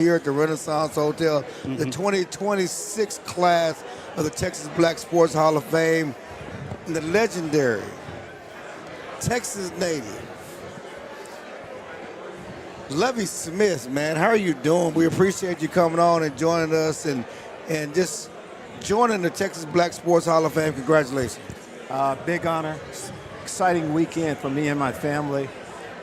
Here at the Renaissance Hotel, the 2026 class of the Texas Black Sports Hall of Fame, and the legendary Texas native, Levy Smith, man. How are you doing? We appreciate you coming on and joining us and just joining the Texas Black Sports Hall of Fame. Congratulations. Big honor. Exciting weekend for me and my family.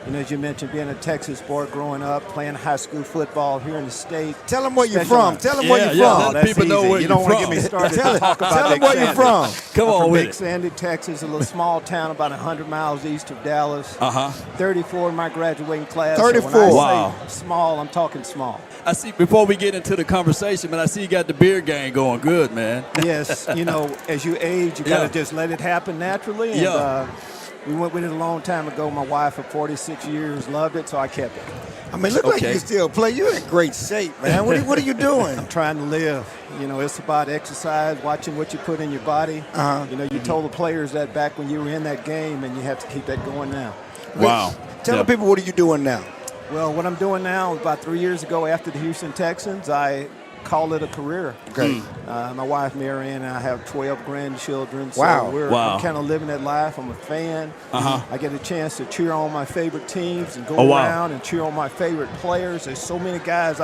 You know, as you mentioned, being a Texas boy growing up, playing high school football here in the state. Tell them where you're from. Tell them where you're from. That's people know easy. where you you're don't want to from. get me started to talk about Tell them Big where you're Sandy. from. Come I'm on from with Big it. Sandy, Texas, a little small town about 100 miles east of Dallas. 34 in my graduating class. 34. So when I Wow. say small, I'm talking small. I see, before we get into the conversation, man, I see you got the beer gang going good, man. Yes, you know, as you age, you got to just let it happen naturally. And, we went with it a long time ago. My wife for 46 years loved it, so I kept it. I mean, look like you still play. You're in great shape, man. What are you doing? I'm trying to live. You know, it's about exercise, watching what you put in your body. You know, you told the players that back when you were in that game, and you have to keep that going now. Wow. Tell the people, what are you doing now? Well, what I'm doing now, about 3 years ago after the Houston Texans, I call it a career. Okay. My wife, Marianne, and I have 12 grandchildren. So Wow. I'm kind of living that life. I'm a fan. I get a chance to cheer on my favorite teams and go around and cheer on my favorite players. There's so many guys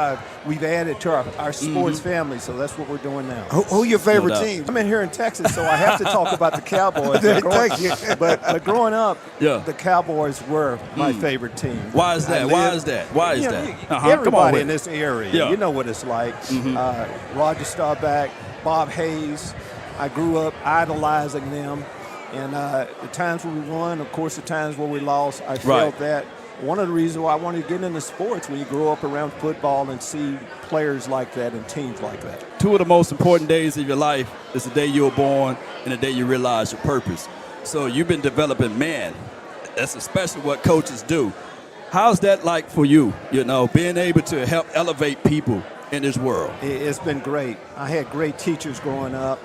we've added to our sports family, so that's what we're doing now. Who your favorite team? I'm in here in Texas, so I have to talk about the Cowboys. Thank you. But growing up, the Cowboys were my favorite team. Why is that? Why is that? Why is that? Come on Everybody with in it. this area, you know what it's like. Roger Staubach, Bob Hayes. I grew up idolizing them. And the times where we won, of course, the times where we lost, I felt that. One of the reasons why I wanted to get into sports, when you grow up around football and see players like that and teams like that. Two of the most important days of your life is the day you were born and the day you realize your purpose. So you've been developing, man. That's especially what coaches do. How's that like for you, you know, being able to help elevate people in this world? It's been great. I had great teachers growing up,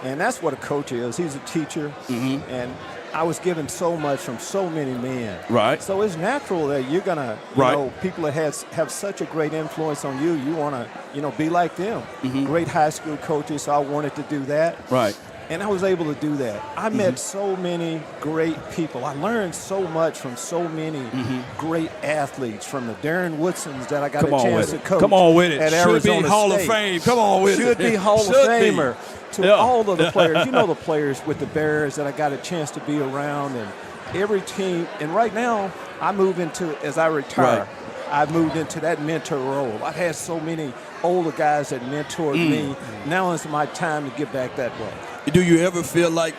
and that's what a coach is. He's a teacher, and I was given so much from so many men. Right. So it's natural that you're going to, you know, people that have such a great influence on you, you want to, you know, be like them. Great high school coaches, so I wanted to do that. Right. And I was able to do that. I met so many great people. I learned so much from so many great athletes, from the Darren Woodsons that I got a chance to coach. Come on with it. At Should Arizona be Hall State. of Fame. Come on with Should it. be Hall of Famer. To Yeah. all of the players. You know the players with the Bears that I got a chance to be around, and every team. And right now, I move into, as I retire, I've moved into that mentor role. I've had so many older guys that mentored me. Now is my time to give back that way. Do you ever feel like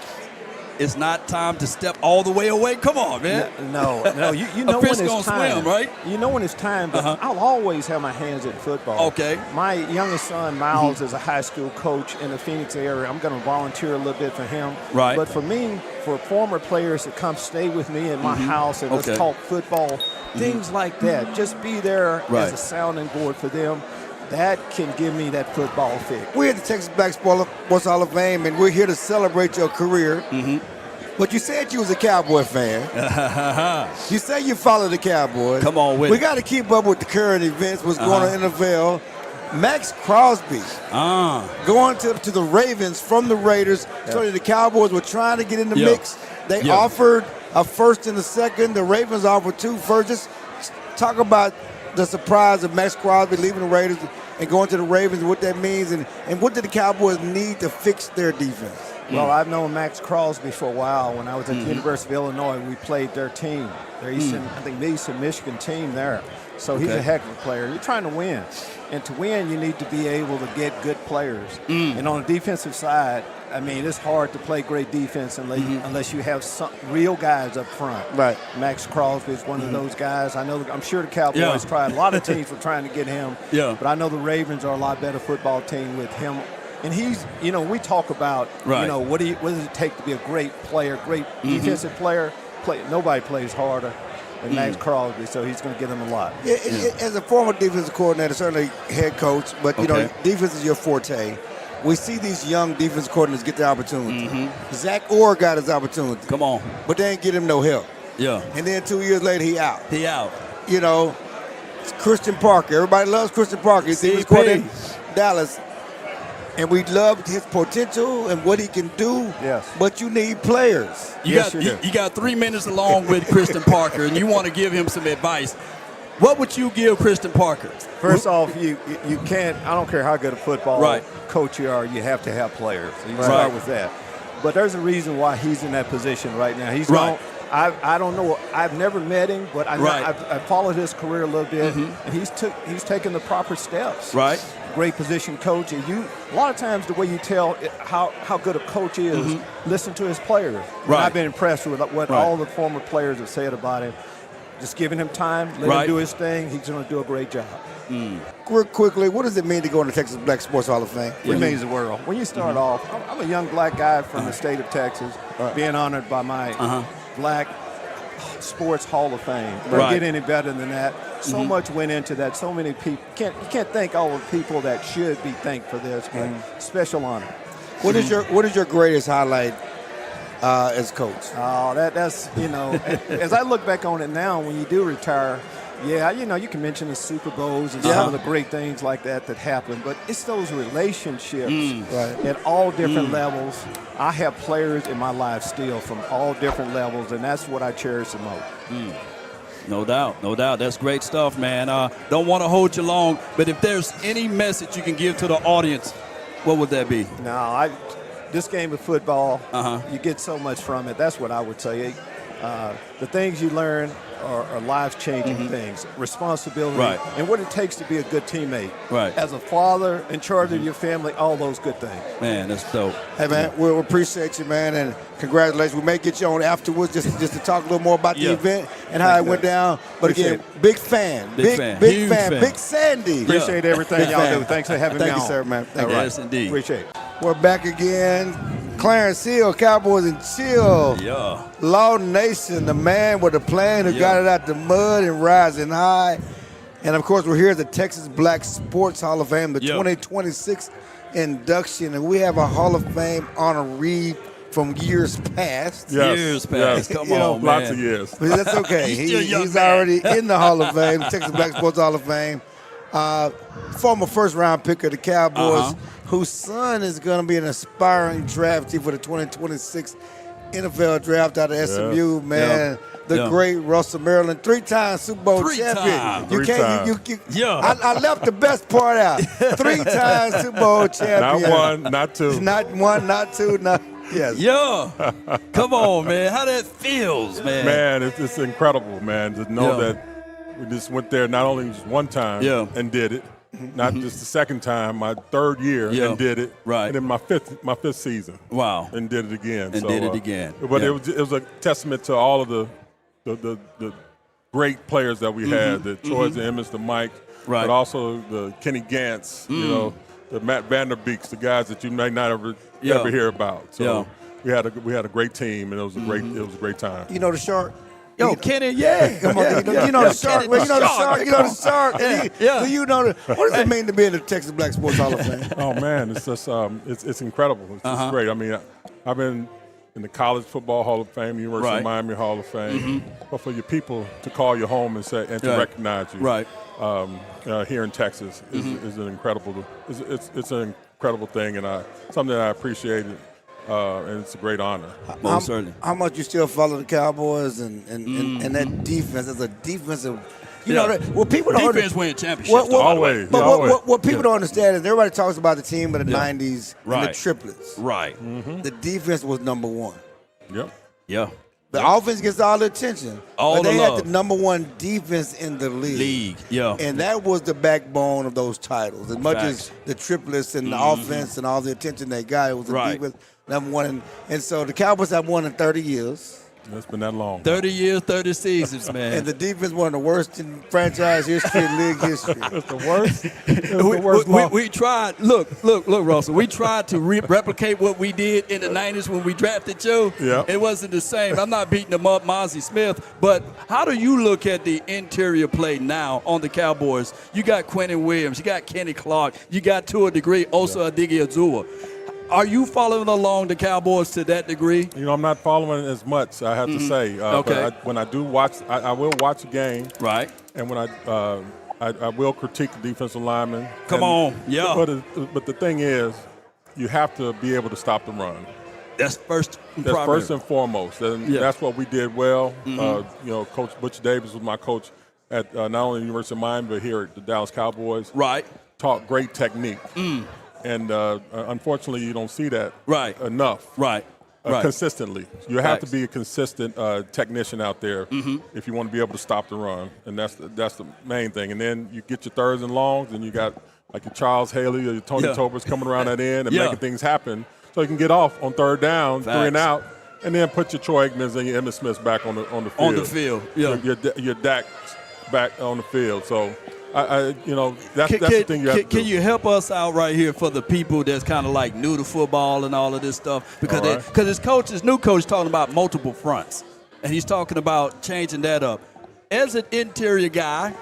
it's not time to step all the way away? Come on, man. No. You know A when fish it's gonna time. swim, right? You know when it's time, but I'll always have my hands in football. Okay. My youngest son, Miles, is a high school coach in the Phoenix area. I'm going to volunteer a little bit for him. Right. But for me, for former players to come stay with me in my house and let's talk football, things like that, just be there as a sounding board for them. That can give me that football fix. We're at the Texas Black Sports Hall of Fame, and we're here to celebrate your career. But you said you was a Cowboy fan. You say you follow the Cowboys. Come on with We it. got to keep up with the current events, what's going on in the NFL. Max Crosby going to the Ravens from the Raiders. So the Cowboys were trying to get in the mix. They offered a first and a second. The Ravens offered 2 firsts. Just talk about the surprise of Max Crosby leaving the Raiders and going to the Ravens, what that means, and what did the Cowboys need to fix their defense? Well, I've known Max Crosby for a while. When I was at the University of Illinois, we played their team, their Eastern, I think the Eastern Michigan team there. So he's a heck of a player. You're trying to win. And to win, you need to be able to get good players. And on the defensive side, I mean, it's hard to play great defense unless you have some real guys up front. Right. Max Crosby is one of those guys. I'm sure the Cowboys tried. A lot of teams were trying to get him. Yeah. But I know the Ravens are a lot better football team with him. And he's, you know, we talk about, you know, what does it take to be a great player, great defensive player? Nobody plays harder than Max Crosby, so he's going to get him a lot. As a former defensive coordinator, certainly head coach, but, you know, defense is your forte. We see these young defensive coordinators get the opportunity. Zach Orr got his opportunity. Come on. But they ain't get him no help. Yeah. And then 2 years later, he out. He out. You know, Christian Parker. Everybody loves Christian Parker. He was called in Dallas. And we loved his potential and what he can do. Yes. But you need players. You got 3 minutes along with Christian Parker, and you want to give him some advice. What would you give Christian Parker? First off, you can't. I don't care how good a football coach you are. You have to have players. So you start with that. But there's a reason why he's in that position right now. He's I don't know. I've never met him, but I've followed his career a little bit, and he's taken the proper steps. Right. Great position coach, and a lot of times the way you tell how good a coach is, listen to his players. Right. And I've been impressed with what all the former players have said about him. Just giving him time, let him do his thing. He's going to do a great job. Real quickly, what does it mean to go in the Texas Black Sports Hall of Fame? It means the world. When you start off, I'm a young black guy from the state of Texas, being honored by my Black Sports Hall of Fame. Don't get any better than that. So much went into that. So many people. You can't thank all the people that should be thanked for this, but special honor. What is your greatest highlight as coach? Oh, that's as I look back on it now, when you do retire, you can mention the Super Bowls and some of the great things like that happened, but it's those relationships at all different levels. I have players in my life still from all different levels, and that's what I cherish the most. No doubt. That's great stuff, man. Don't want to hold you long, but if there's any message you can give to the audience, what would that be? This game of football, you get so much from it. That's what I would tell you. The things you learn are life-changing things, responsibility, and what it takes to be a good teammate. Right. As a father, in charge of your family, all those good things. Man, that's dope. Hey, man, we appreciate you, man, and congratulations. We may get you on afterwards just to talk a little more about the event and how it went down. But again, big fan. Big fan. Big Sandy. Appreciate everything y'all do. Thanks for having me on. Thank you, sir, man. Yes, indeed. Appreciate it. We're back again. Clarence Hill, Cowboys and Chill. Yeah. Law Nation, the man with a plan who got it out the mud and rising high. And, of course, we're here at the Texas Black Sports Hall of Fame, the 2026 induction. And we have a Hall of Fame honoree from years past. Yes. Years past. Come on, man. Lots of years. But that's okay. He's already in the Hall of Fame, Texas Black Sports Hall of Fame. Former first-round pick of the Cowboys, whose son is going to be an aspiring draftee for the 2026 NFL draft out of SMU, man. The great Russell Maryland, 3-time Super Bowl champion. You can't. I left the best part out. 3-time Super Bowl champion. Not one, not two. Not one, not two, not. Yes. Yeah. Come on, man. How that feels, man. Man, it's incredible, man, to know that we just went there not only just one time and did it, not just the second time, my third year and did it, and then my fifth season, and did it again. But it was a testament to all of the great players that we had, the Troy Emmons, the Mike, but also the Kenny Gantz, the Matt Vanderbeeks, the guys that you may not ever hear about. So we had a great team, and it was a great time. You know the Shark. Yo, Kenny, come on, you know the Shark. Well, you know the Shark. You know the Shark. Do you know what does it mean to be in the Texas Black Sports Hall of Fame? Oh man, it's just it's incredible. It's just great. I mean, I've been in the College Football Hall of Fame, University of Miami Hall of Fame, but for your people to call you home and say and to recognize you, here in Texas is an incredible. It's an incredible thing, and something that I appreciated. And it's a great honor. Most certainly. How much you still follow the Cowboys and that defense as a defensive, people don't defense win championships. Always. What people don't understand is everybody talks about the team of the 90s and the triplets. Right. The defense was number one. Yep. Yeah. The offense gets all the attention. But they had the number one defense in the league. And that was the backbone of those titles. As much as the triplets and the offense and all the attention they got, it was the defense number one. And so the Cowboys have won in 30 years. It's been that long. 30 years, 30 seasons, man. And the defense one of the worst in franchise history, league history. It's the worst. The worst we tried. Look, Russell. We tried to replicate what we did in the 90s when we drafted you. Yeah. It wasn't the same. I'm not beating them up, Mozzie Smith. But how do you look at the interior play now on the Cowboys? You got Quentin Williams. You got Kenny Clark. You got, to a degree, also Adigi Azua. Are you following along the Cowboys to that degree? I'm not following as much, I have to say. Okay. But when I do watch, I will watch a game. Right. And when I I will critique the defensive linemen. Come on, yeah. But the thing is, you have to be able to stop the run. That's first and foremost, and that's what we did well. Coach Butch Davis was my coach at not only the University of Miami, but here at the Dallas Cowboys. Right. Taught great technique. And unfortunately, you don't see that enough. Right. Consistently. You have to be a consistent technician out there if you want to be able to stop the run, and that's the main thing. And then you get your thirds and longs, and you got like your Charles Haley or your Tony Tobers coming around that end and making things happen so you can get off on third down, 3 and out, and then put your Troy Aikmans and your Emmitt Smiths back on the field. On the field, Your Dak back on the field. So, that's the thing you have to do. Can you help us out right here for the people that's kind of like new to football and all of this stuff? Because his new coach is talking about multiple fronts, and he's talking about changing that up. As an interior guy,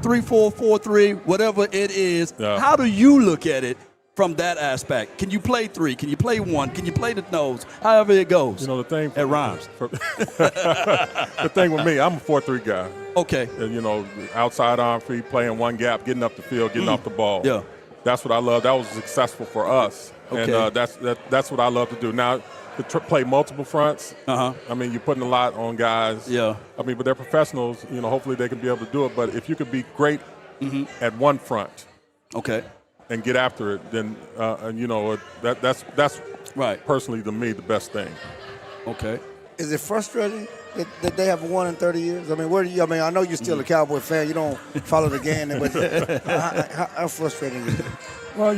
3-4, 4-3, whatever it is, how do you look at it from that aspect? Can you play 3? Can you play 1? Can you play the nose? However it goes. The thing it rhymes. The thing with me, I'm a 4-3 guy. Okay. And, outside arm feet, playing one gap, getting up the field, getting off the ball. Yeah. That's what I love. That was successful for us. Okay. And that's what I love to do. Now, to play multiple fronts, I mean, you're putting a lot on guys. Yeah. I mean, but they're professionals. Hopefully they can be able to do it. But if you could be great at one front, and get after it, then that's right. Personally, to me, the best thing. Okay. Is it frustrating that they haven't won in 30 years? I mean, I know you're still a Cowboy fan. You don't follow the game, but how frustrating is it? Well,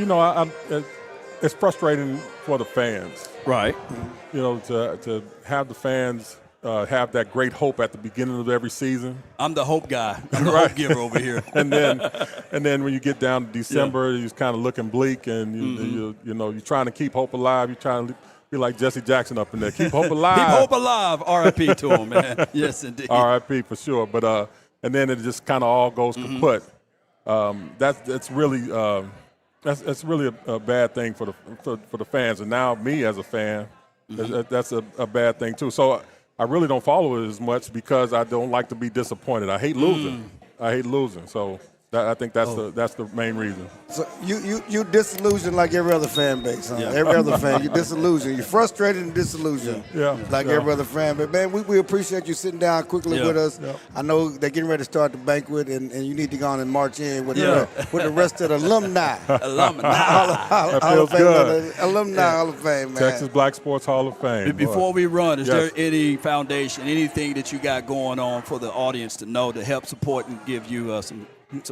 it's frustrating for the fans. Right. To have the fans have that great hope at the beginning of every season. I'm the hope guy. I'm the hope giver over here. and then when you get down to December, you're kind of looking bleak, and you're trying to keep hope alive. You're trying to be like Jesse Jackson up in there. Keep hope alive. Keep hope alive. R.I.P. to him, man. Yes, indeed. R.I.P. for sure. But and then it just kind of all goes kaput. That's really a bad thing for the fans, and now me as a fan, that's a bad thing too. So I really don't follow it as much because I don't like to be disappointed. I hate losing. So I think that's the main reason. So you disillusioned like every other fan base, huh? Yeah. Every other fan, you're disillusioned. You're frustrated and disillusioned, every other fan. But, man, we appreciate you sitting down quickly with us. Yeah. I know they're getting ready to start the banquet, and you need to go on and march in with the rest of the alumni. Hall of Fame. Alumni Hall of Fame, man. Texas Black Sports Hall of Fame. Before we run, is there any foundation, anything that you got going on for the audience to know to help support and give you some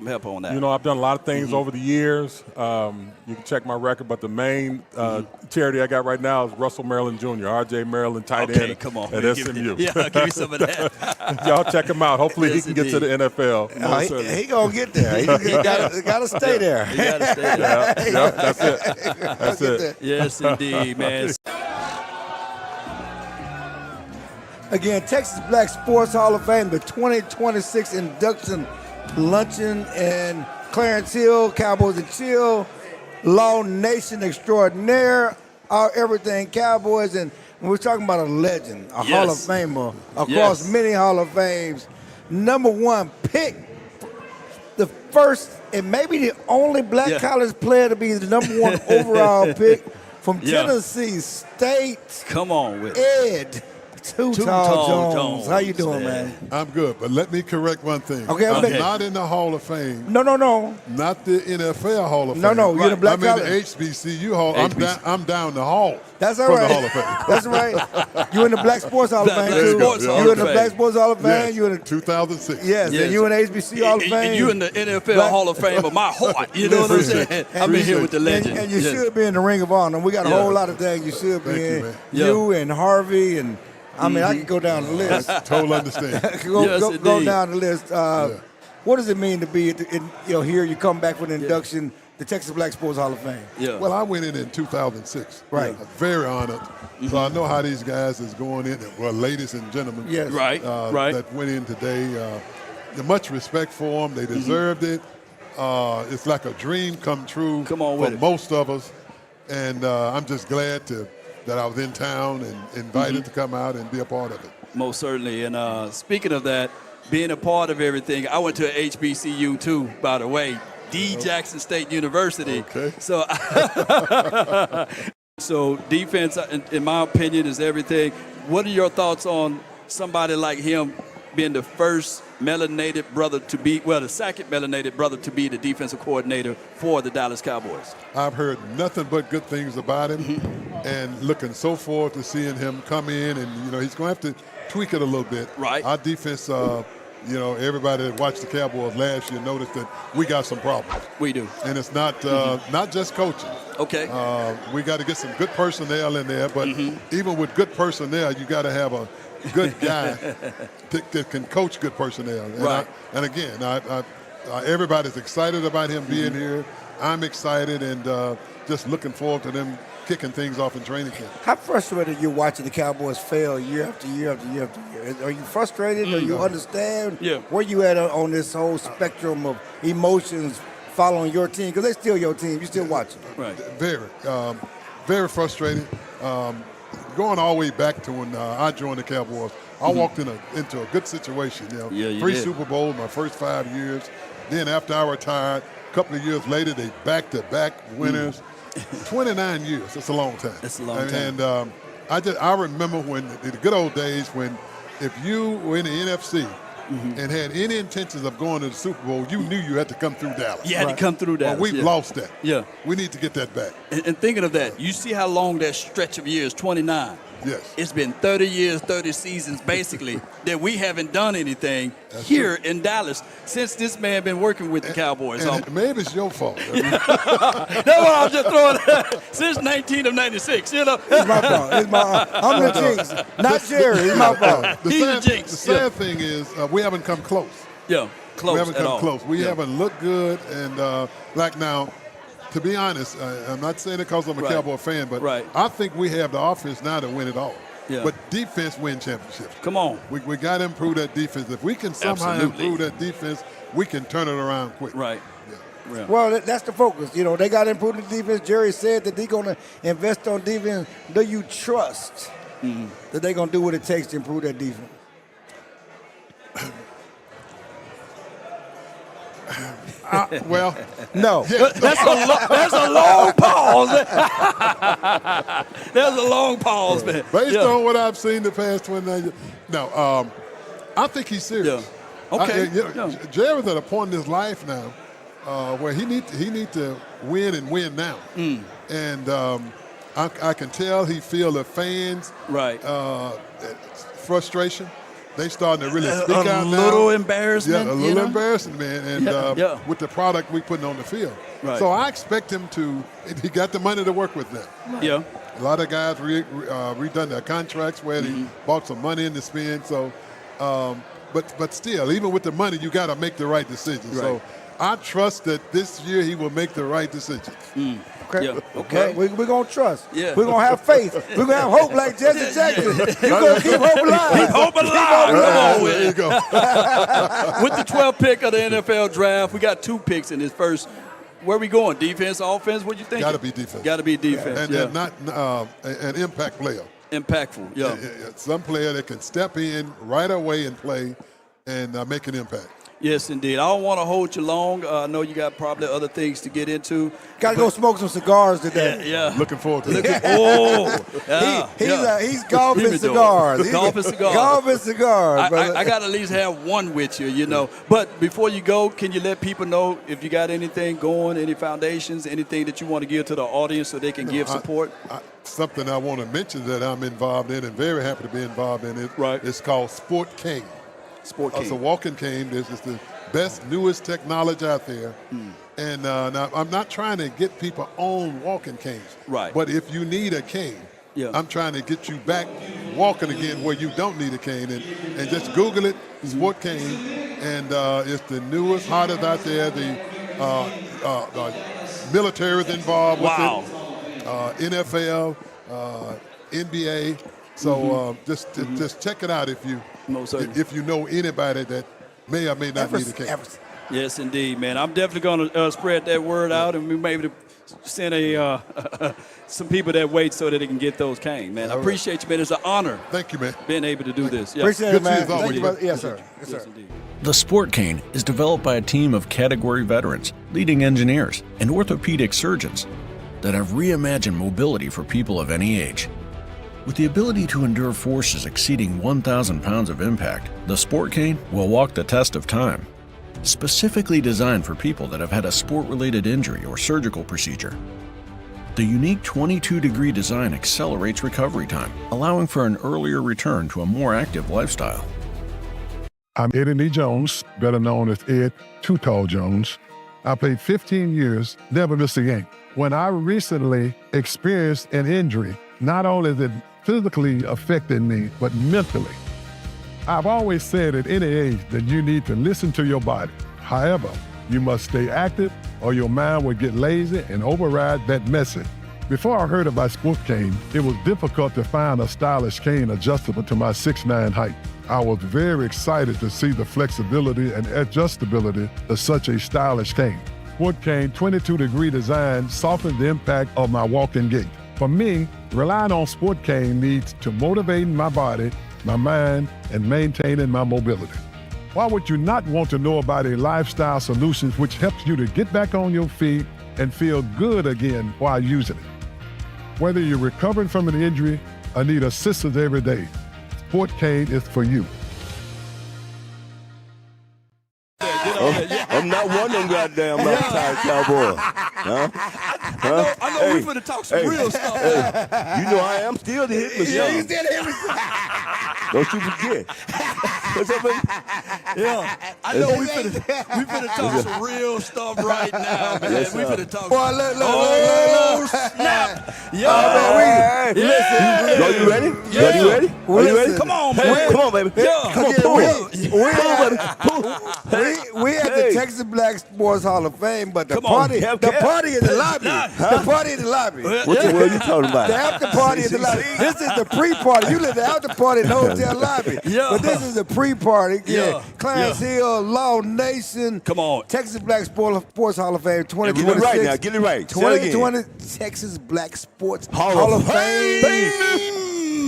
help on that? I've done a lot of things over the years. You can check my record, but the main charity I got right now is Russell Maryland Jr., R.J. Maryland tight end. Okay, come on. At SMU. Give me some of that. Y'all check him out. Hopefully he can get to the NFL. He going to get there. He got to stay there. He got to stay there. That's it. Yes, indeed, man. Again, Texas Black Sports Hall of Fame, the 2026 induction luncheon in Clarence Hill, Cowboys and Chill, Law Nation Extraordinaire, our everything Cowboys. And we're talking about a legend, a Hall of Famer across many Hall of Fames. Number 1 pick, the first and maybe the only black college player to be the number 1 overall pick from Tennessee State. Come on with Ed Too Tall Jones. How you doing, man? I'm good, but let me correct one thing. Okay. I'm not in the Hall of Fame. No. Not the NFL Hall of Fame. No. You're the black college. I'm in the HBCU Hall. I'm down the hall. That's all right. From the Hall of Fame. That's right. You're in the Black Sports Hall of Fame, too. You're in the Black Sports Hall of Fame. Yes. You're in the 2006. Yes. And you in the HBC Hall of Fame. And you in the NFL Hall of Fame of my heart. You know what I'm saying? I've been here with the legend. And you should be in the Ring of Honor. We got a whole lot of things you should be in. You and Harvey and I mean, I could go down the list. Totally understand. go down the list. What does it mean to be here? You come back for the induction, the Texas Black Sports Hall of Fame. Yeah. Well, I went in 2006. Right. Very honored. So I know how these guys is going in. Well, ladies and gentlemen. Yes. Right. That went in today. Much respect for them. They deserved it. It's like a dream come true for most of us. And I'm just glad that I was in town and invited to come out and be a part of it. Most certainly. And speaking of that, being a part of everything. I went to a HBCU too, by the way, D. Jackson State University. Okay. So, so defense, in my opinion, is everything. What are your thoughts on somebody like him being the first melanated brother to be, well, the second melanated brother to be the defensive coordinator for the Dallas Cowboys? I've heard nothing but good things about him, and looking so forward to seeing him come in. And, he's going to have to tweak it a little bit. Right. Our defense, everybody that watched the Cowboys last year noticed that we got some problems. We do. And it's not not just coaching. Okay. We got to get some good personnel in there, but even with good personnel, you got to have a good guy that can coach good personnel. And right. Again, everybody's excited about him being here. I'm excited and just looking forward to them kicking things off in training camp. How frustrated are you watching the Cowboys fail year after year after year after year? Are you frustrated or you understand where you at on this whole spectrum of emotions following your team? Because they're still your team. You still watching. Right. Very frustrated. Going all the way back to when I joined the Cowboys, I walked into a good situation. You 3 did. Super Bowls my first 5 years. Then after I retired, a couple of years later, they back-to-back winners. 29 years. That's a long time. That's a long time. And I remember when the good old days when if you were in the NFC and had any intentions of going to the Super Bowl, you knew you had to come through Dallas. You had to come through Dallas. Well, we've lost that. Yeah. We need to get that back. And thinking of that, you see how long that stretch of years, 29. Yes. It's been 30 years, 30 seasons, basically, that we haven't done anything here in Dallas since this man been working with the Cowboys. And maybe it's your fault. That's what I'm just throwing out. Since 1996, It's my fault. I'm the jinx. Not Jerry. It's my fault. He's the jinx. The sad thing is we haven't come close. Yeah, close We haven't at come all. close. We haven't looked good. And like now, to be honest, I'm not saying it because I'm a Cowboy fan, but I think we have the offense now to win it all. Yeah. But defense win championships. Come on. We got to improve that defense. If we can somehow improve that defense, we can turn it around quick. Right. Yeah. Well, that's the focus. They got to improve the defense. Jerry said that they're going to invest on defense. Do you trust that they're going to do what it takes to improve that defense? Well, no. That's a long pause. There's a long pause, man. Based on what I've seen the past 29 years, no. I think he's serious. Yeah. Okay. Jerry's at a point in his life now where he need to win and win now. And I can tell he feel the fans frustration. They starting to really speak out now. A little embarrassment. Yeah, a little embarrassment, man. And with the product we putting on the field. Right. So I expect him to. He got the money to work with them. Yeah. A lot of guys redone their contracts where they bought some money in to spend. So, but still, even with the money, you got to make the right decision. Right. So I trust that this year he will make the right decisions. Okay. Yeah. Okay. We're going to trust. Yeah. We're going to have faith. We're going to have hope like Jesse Jackson. You're going to keep hope alive. Keep hope alive. Come on with There you it. go. With the 12th pick of the NFL draft, we got 2 picks in this first. Where we going? Defense, offense? What you think? Got to be defense. Got to be defense. And not an impact player. Impactful. Yeah. Some player that can step in right away and play and make an impact. Yes, indeed. I don't want to hold you long. I know you got probably other things to get into. Got to go smoke some cigars today. Yeah. Looking forward to it. He's golfing cigars. Golfing cigars. Golfing cigars, brother. I got to at least have one with you, But before you go, can you let people know if you got anything going, any foundations, anything that you want to give to the audience so they can give support? Something I want to mention that I'm involved in and very happy to be involved in it. Right. It's called Sport King. Sport King. It's a walking cane. This is the best, newest technology out there. And now I'm not trying to get people on walking canes. Right. But if you need a cane, I'm trying to get you back walking again where you don't need a cane. And just Google it, Sport Cane. And it's the newest, hottest out there. The military is involved with it. NFL, NBA. So just check it out if you know anybody that may or may not need a cane. Yes, indeed, man. I'm definitely going to spread that word out, and we may be able to send some people that wait so that they can get those canes, man. I appreciate you, man. It's an honor. Thank you, man. Being able to do this. Yeah. Appreciate it, man. Thank You, brother. Yes, sir. Yes, sir. Indeed. The Sport Cane is developed by a team of category veterans, leading engineers, and orthopedic surgeons that have reimagined mobility for people of any age. With the ability to endure forces exceeding 1,000 pounds of impact, the Sport Cane will walk the test of time. Specifically designed for people that have had a sport-related injury or surgical procedure. The unique 22-degree design accelerates recovery time, allowing for an earlier return to a more active lifestyle. I'm Eddie Jones, better known as Ed Too Tall Jones. I played 15 years, never missed a game. When I recently experienced an injury, not only did it physically affected me, but mentally. I've always said at any age that you need to listen to your body. However, you must stay active or your mind will get lazy and override that message. Before I heard about Sport Cane, it was difficult to find a stylish cane adjustable to my 6'9" height. I was very excited to see the flexibility and adjustability of such a stylish cane. Sport Cane 22-degree design softened the impact of my walking gait. For me, relying on Sport Cane leads to motivating my body, my mind, and maintaining my mobility. Why would you not want to know about a lifestyle solution which helps you to get back on your feet and feel good again while using it? Whether you're recovering from an injury or need assistance every day, Sport Cane is for you. I'm not one of them goddamn lifetime Cowboys. Huh? I know we're going to talk some real stuff. You know I am still the hit machine. Yeah, you still the hit machine. Don't you forget. What's up, baby? Yeah, I know we finna talk some real stuff right now, man. Yes, we finna talk. Boy, look. Snap! Yo, man, listen. Yo, you ready? Yeah. Yo, you ready? Are you ready? Come on, Hey, man. come on, baby. Yeah. Come on, pull. We at the Texas Black Sports Hall of Fame, but the Come on, party Kev. is the lobby. The party in the lobby. What the world you talking about? The after party in the lobby. This is the pre-party. You live the after party in the hotel lobby. Yeah. But this is the pre-party. Yeah. Clarence Hill, Law Nation. Come on. Texas Black Sports Hall of Fame 2026. Get it right now. Get it right. Say it again. 2020 Texas Black Sports Hall of Fame.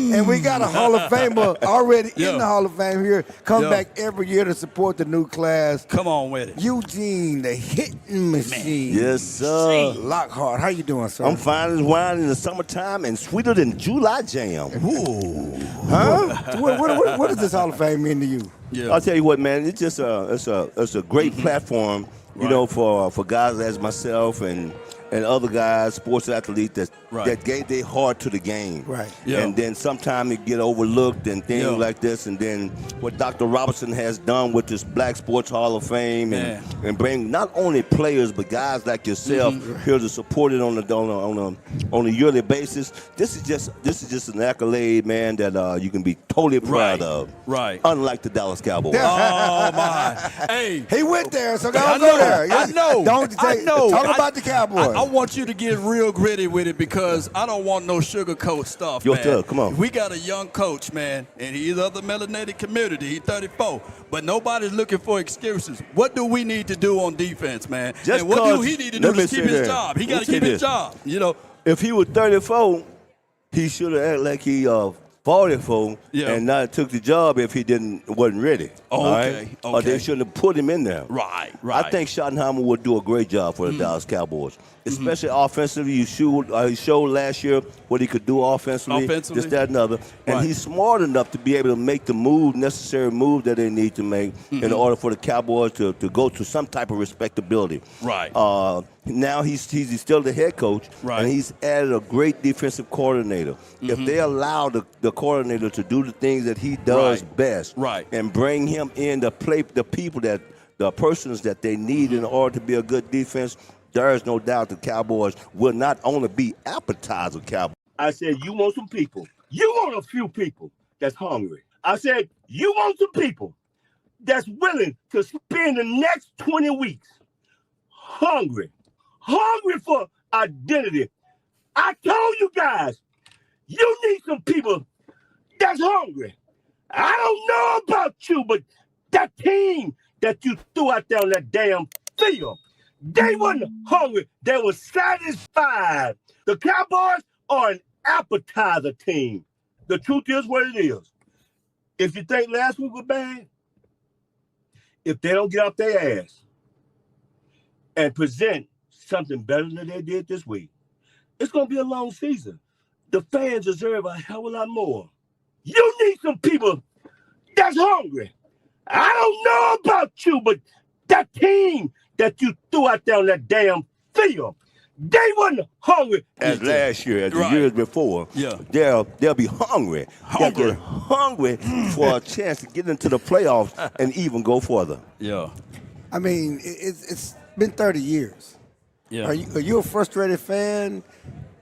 And we got a Hall of Famer already in the Hall of Fame here. Come back every year to support the new class. Come on with it. Eugene, the hitting machine. Yes, sir. Lockhart, how you doing, sir? I'm fine as wine in the summertime and sweeter than July jam. Ooh. Huh? What does this Hall of Fame mean to you? Yeah. I'll tell you what, man. It's just a great platform, you know, for guys as myself and other guys, sports athletes that gave their heart to the game. Right. Yeah. And then sometimes it get overlooked and things like this. And then what Dr. Robertson has done with this Black Sports Hall of Fame and bring not only players but guys like yourself here to support it on a yearly basis. This is just an accolade, man, that you can be totally proud of. Right. Unlike the Dallas Cowboys. Oh my! Hey, he went there, so go there. I know. Talk about the Cowboys. I want you to get real gritty with it because I don't want no sugarcoat stuff, Yo, man. come on. We got a young coach, man, and he's of the melanated community. He's 34, but nobody's looking for excuses. What do we need to do on defense, man? Just and what do he need to do to keep his job? He got to keep his job, you know. If he was 34, he should have acted like he 44 and not took the job if he wasn't ready. Okay. Or they shouldn't have put him in there. Right. I think Schottenheimer would do a great job for the Dallas Cowboys, especially offensively. He showed last year what he could do offensively, this, that, and other. And he's smart enough to be able to make the necessary move that they need to make in order for the Cowboys to go to some type of respectability. Right. Now he's still the head coach, and he's added a great defensive coordinator. If they allow the coordinator to do the things that he does best, and bring him in to play the persons that they need in order to be a good defense, there is no doubt the Cowboys will not only be appetizer Cowboys. I said, you want some people. You want a few people that's hungry. I said, you want some people that's willing to spend the next 20 weeks hungry for identity. I told you guys, you need some people that's hungry. I don't know about you, but that team that you threw out there on that damn field. They wasn't hungry. They were satisfied. The Cowboys are an appetizer team. The truth is what it is. If you think last week was bad, if they don't get off their ass and present something better than they did this week, it's going to be a long season. The fans deserve a hell of a lot more. You need some people that's hungry. I don't know about you, but that team that you threw out there on that damn field, they wasn't hungry as last year, as the years before. Yeah. They'll be hungry. They'll get hungry for a chance to get into the playoffs and even go further. Yeah. I mean, it's been 30 years. Yeah. Are you a frustrated fan?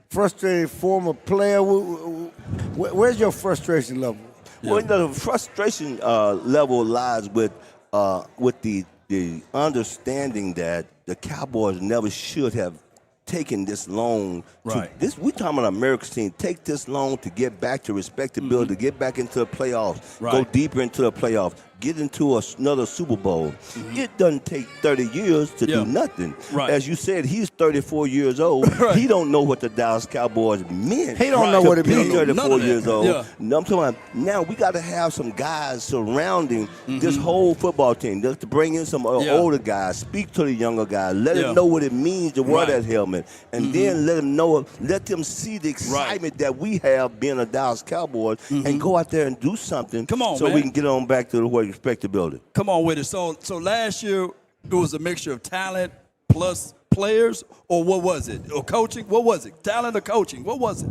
Frustrated former player? Where's your frustration level? Yeah. Well, the frustration level lies with the understanding that the Cowboys never should have taken this long. Right. We're talking about America's team. Take this long to get back to respectability, to get back into the playoffs, go deeper into the playoffs, get into another Super Bowl. It doesn't take 30 years to do nothing. Right. As you said, he's 34 years old. He don't know what the Dallas Cowboys meant. He don't know what it means. 34 years old. Yeah. No, I'm talking about now we got to have some guys surrounding this whole football team. Just to bring in some older guys, speak to the younger guys, let them know what it means to wear that helmet, and then let them see the excitement that we have being a Dallas Cowboys, and go out there and do something. Come on, so man. we can get on back to the respectability. Come on with it. So last year it was a mixture of talent plus players, or what was it? Or coaching? What was it? Talent or coaching? What was it?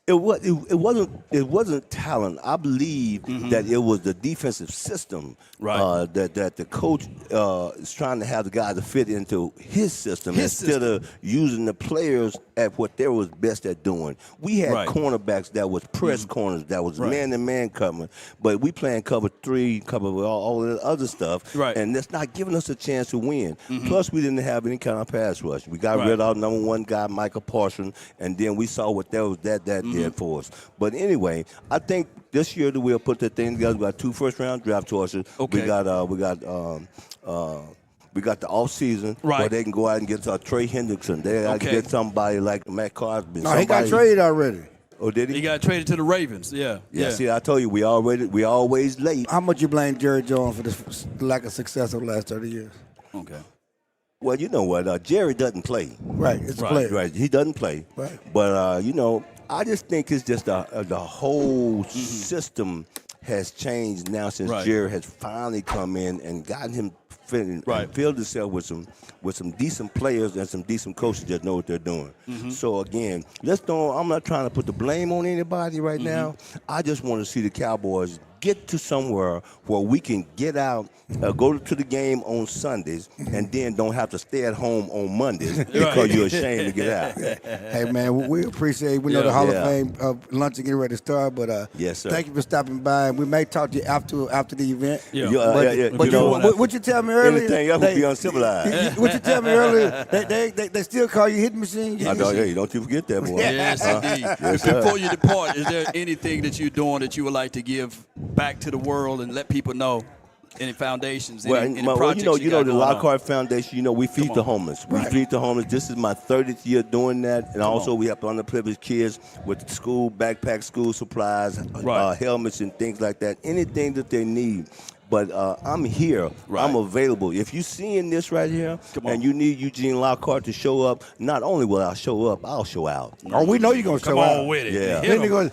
It wasn't talent. I believe that it was the defensive system that the coach is trying to have the guys to fit into his system instead of using the players at what they was best at doing. We had cornerbacks that was press corners, that was man-to-man covering, but we playing cover 3, cover all the other stuff, and that's not giving us a chance to win. Plus, we didn't have any kind of pass rush. We got rid of our number 1 guy, Michael Parsons, and then we saw what that did for us. But anyway, I think this year that we'll put that thing together. We got 2 first-round draft choices. Okay. We got the off season where they can go out and get Trey Hendrickson. They got to get somebody like Matt Crosby. No, he got traded already. Oh, did he? He got traded to the Ravens. Yeah. See, I told you we always late. How much you blame Jerry Jones for this lack of success over the last 30 years? Okay. Well, you know what? Jerry doesn't play. Right, it's a player. Right, he doesn't play. Right. But I just think it's just the whole system has changed now since Jerry has finally come in and gotten him filled himself with some decent players and some decent coaches that know what they're doing. So again, I'm not trying to put the blame on anybody right now. I just want to see the Cowboys get to somewhere where we can get out, go to the game on Sundays, and then don't have to stay at home on Mondays because you're ashamed to get out. Hey, man, we appreciate it. We know the Hall of Fame lunch is getting ready to start, but yes, sir. Thank you for stopping by. We may talk to you after the event. But what you tell me earlier? Anything else would be uncivilized. What you tell me earlier? They still call you Hit Machine? Don't you forget that, boy. Yes, indeed. Yes, before you depart, is there anything that you're doing that you would like to give back to the world and let people know? Any foundations? Any projects you know the Lockhart Foundation. We feed the homeless. We feed the homeless. This is my 30th year doing that, and also we help underprivileged kids with school backpacks, school supplies, helmets, and things like that. Anything that they need. But I'm here. I'm available. If you're seeing this right here and you need Eugene Lockhart to show up, not only will I show up, I'll show out. Oh, we know you're going to show out. Come on with it. Yeah. The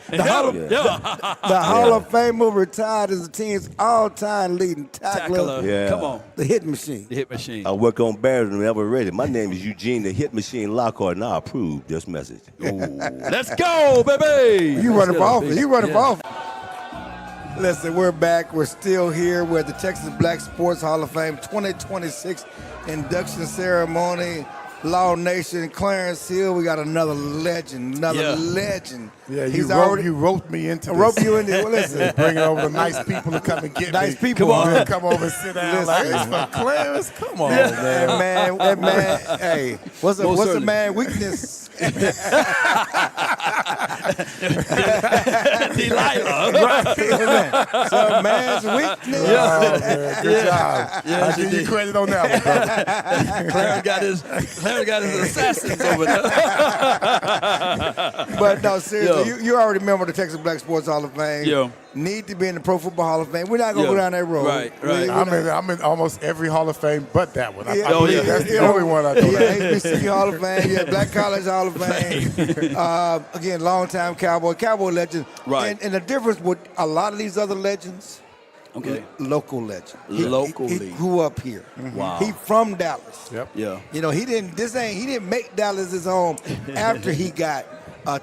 Hall of Famer retired as the team's all-time leading tackler. Yeah. Come on. The Hit Machine. The Hit Machine. I work on better than ever ready. My name is Eugene, the Hit Machine Lockhart, and I approve this message. Let's go, baby. You running for office. You running for office. Listen, we're back. We're still here. We're at the Texas Black Sports Hall of Fame 2026 induction ceremony. Law Nation, Clarence Hill. We got another legend. Legend. Yeah, you roped me into this. Roped you into it. Well, listen. Bringing over the nice people to come and get nice me. people. Come over and sit down. Like, it's for Clarence. Come on, man. That man. Hey, what's the man weakness? Delilah. Right. Some man's weakness. Oh, man. Good job. Yes, I give you credit on that one, brother. Clarence got his assassins over there. But no, seriously, you already remember the Texas Black Sports Hall of Fame. Yeah. Need to be in the Pro Football Hall of Fame. We're not going to go down that road. Right. I'm in almost every Hall of Fame but that one. I Oh, believe yeah. that's the only one I know. Yeah, HBCU Hall of Fame. Yeah, Black College Hall of Fame. Again, longtime Cowboy legend. Right. And the difference with a lot of these other legends, local legend. He grew up here. Wow. He from Dallas. Yep. Yeah. You know, he didn't make Dallas his home after he got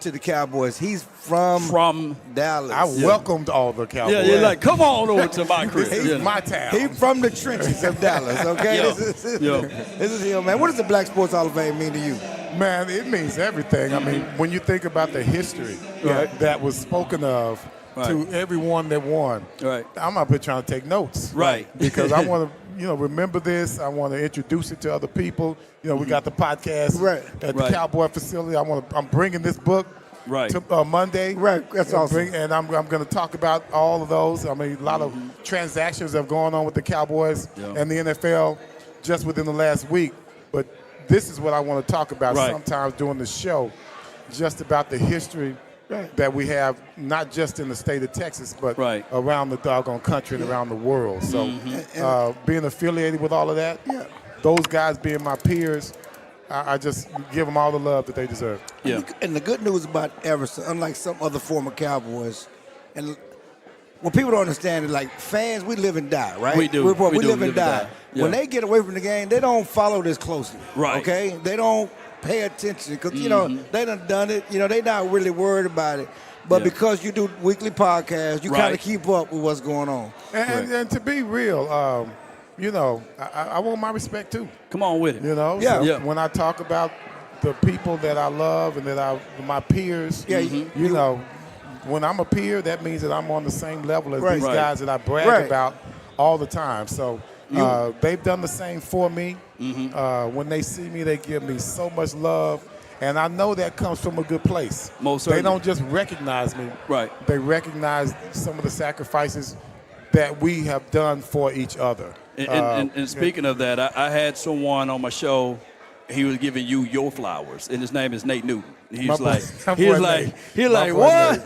to the Cowboys. He's from Dallas. I welcomed all the Cowboys. Yeah, you're like, come on over to my crib. This is my town. He's from the trenches of Dallas, okay? This is him, man. What does the Black Sports Hall of Fame mean to you? Man, it means everything. I mean, when you think about the history that was spoken of to everyone that won, I'm up here trying to take notes. Right. Because I want to, remember this. I want to introduce it to other people. We got the podcast at the Cowboy facility. I'm bringing this book to Monday. Right. That's awesome. And I'm going to talk about all of those. I mean, a lot of transactions have gone on with the Cowboys and the NFL just within the last week. But this is what I want to talk about sometimes during the show, just about the history that we have, not just in the state of Texas, but around the doggone country and around the world. So being affiliated with all of that, those guys being my peers, I just give them all the love that they deserve. Yeah. And the good news about Everson, unlike some other former Cowboys, and what people don't understand is, like, fans, we live and die, right? We do. We live and die. When they get away from the game, they don't follow this closely. Right. Okay? They don't pay attention because, they done it. They're not really worried about it. But because you do weekly podcasts, you kind of keep up with what's going on. And to be real, I want my respect too. Come on with it. So when I talk about the people that I love and that my peers, when I'm a peer, that means that I'm on the same level as these guys that I brag about all the time. So they've done the same for me. When they see me, they give me so much love. And I know that comes from a good place. Most certainly. They don't just recognize me. Right. They recognize some of the sacrifices that we have done for each other. And speaking of that, I had someone on my show. He was giving you your flowers, and his name is Nate Newton. He's like, what?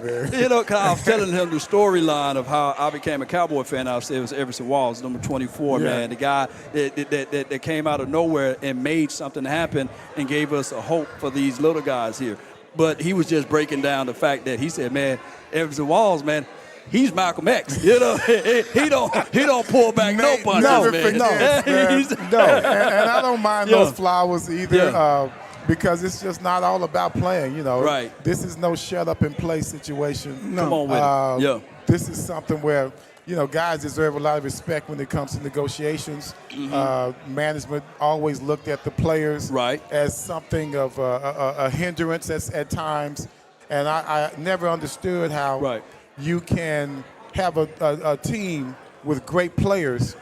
Nate, cause I was telling him the storyline of how I became a Cowboy fan. I said it was Everson Walls, number 24, man, the guy that came out of nowhere and made something happen and gave us a hope for these little guys here. But he was just breaking down the fact that he said, man, Everson Walls, man, he's Malcolm X. He don't pull back no punches, man. And I don't mind those flowers either, because it's just not all about playing. Right. This is no shut up and play situation. No. Come on with it. This is something where guys deserve a lot of respect when it comes to negotiations. Management always looked at the players as something of a hindrance at times, and I never understood how. You can have a team with great players,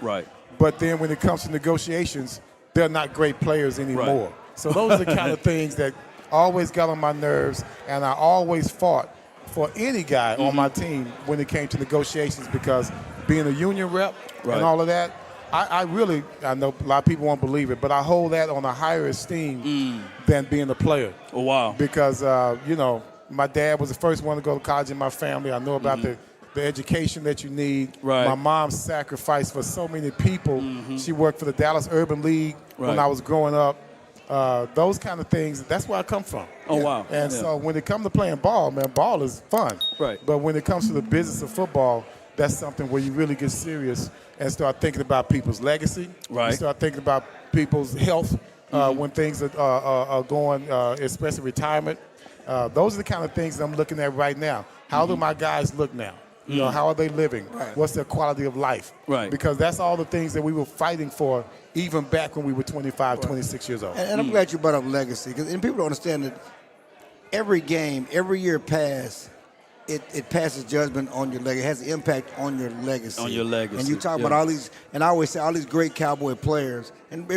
but then when it comes to negotiations, they're not great players anymore. So those are the kind of things that always got on my nerves, and I always fought for any guy on my team when it came to negotiations, because being a union rep and all of that, I know a lot of people won't believe it, but I hold that on a higher esteem than being a player. Oh, wow. Because, my dad was the first one to go to college in my family. I know about the education that you need. My mom sacrificed for so many people. She worked for the Dallas Urban League when I was growing up. Those kind of things, that's where I come from. Oh, wow. And so when it comes to playing ball, man, ball is fun. But when it comes to the business of football, that's something where you really get serious and start thinking about people's legacy. You start thinking about people's health when things are going, especially retirement. Those are the kind of things that I'm looking at right now. How do my guys look now? How are they living? What's their quality of life? Because that's all the things that we were fighting for even back when we were 25, 26 years old. And I'm glad you brought up legacy, and people don't understand that every game, every year passed, it passes judgment on your legacy. It has an impact on your legacy. On your legacy. And you talk about all these, and I always say all these great Cowboy players. And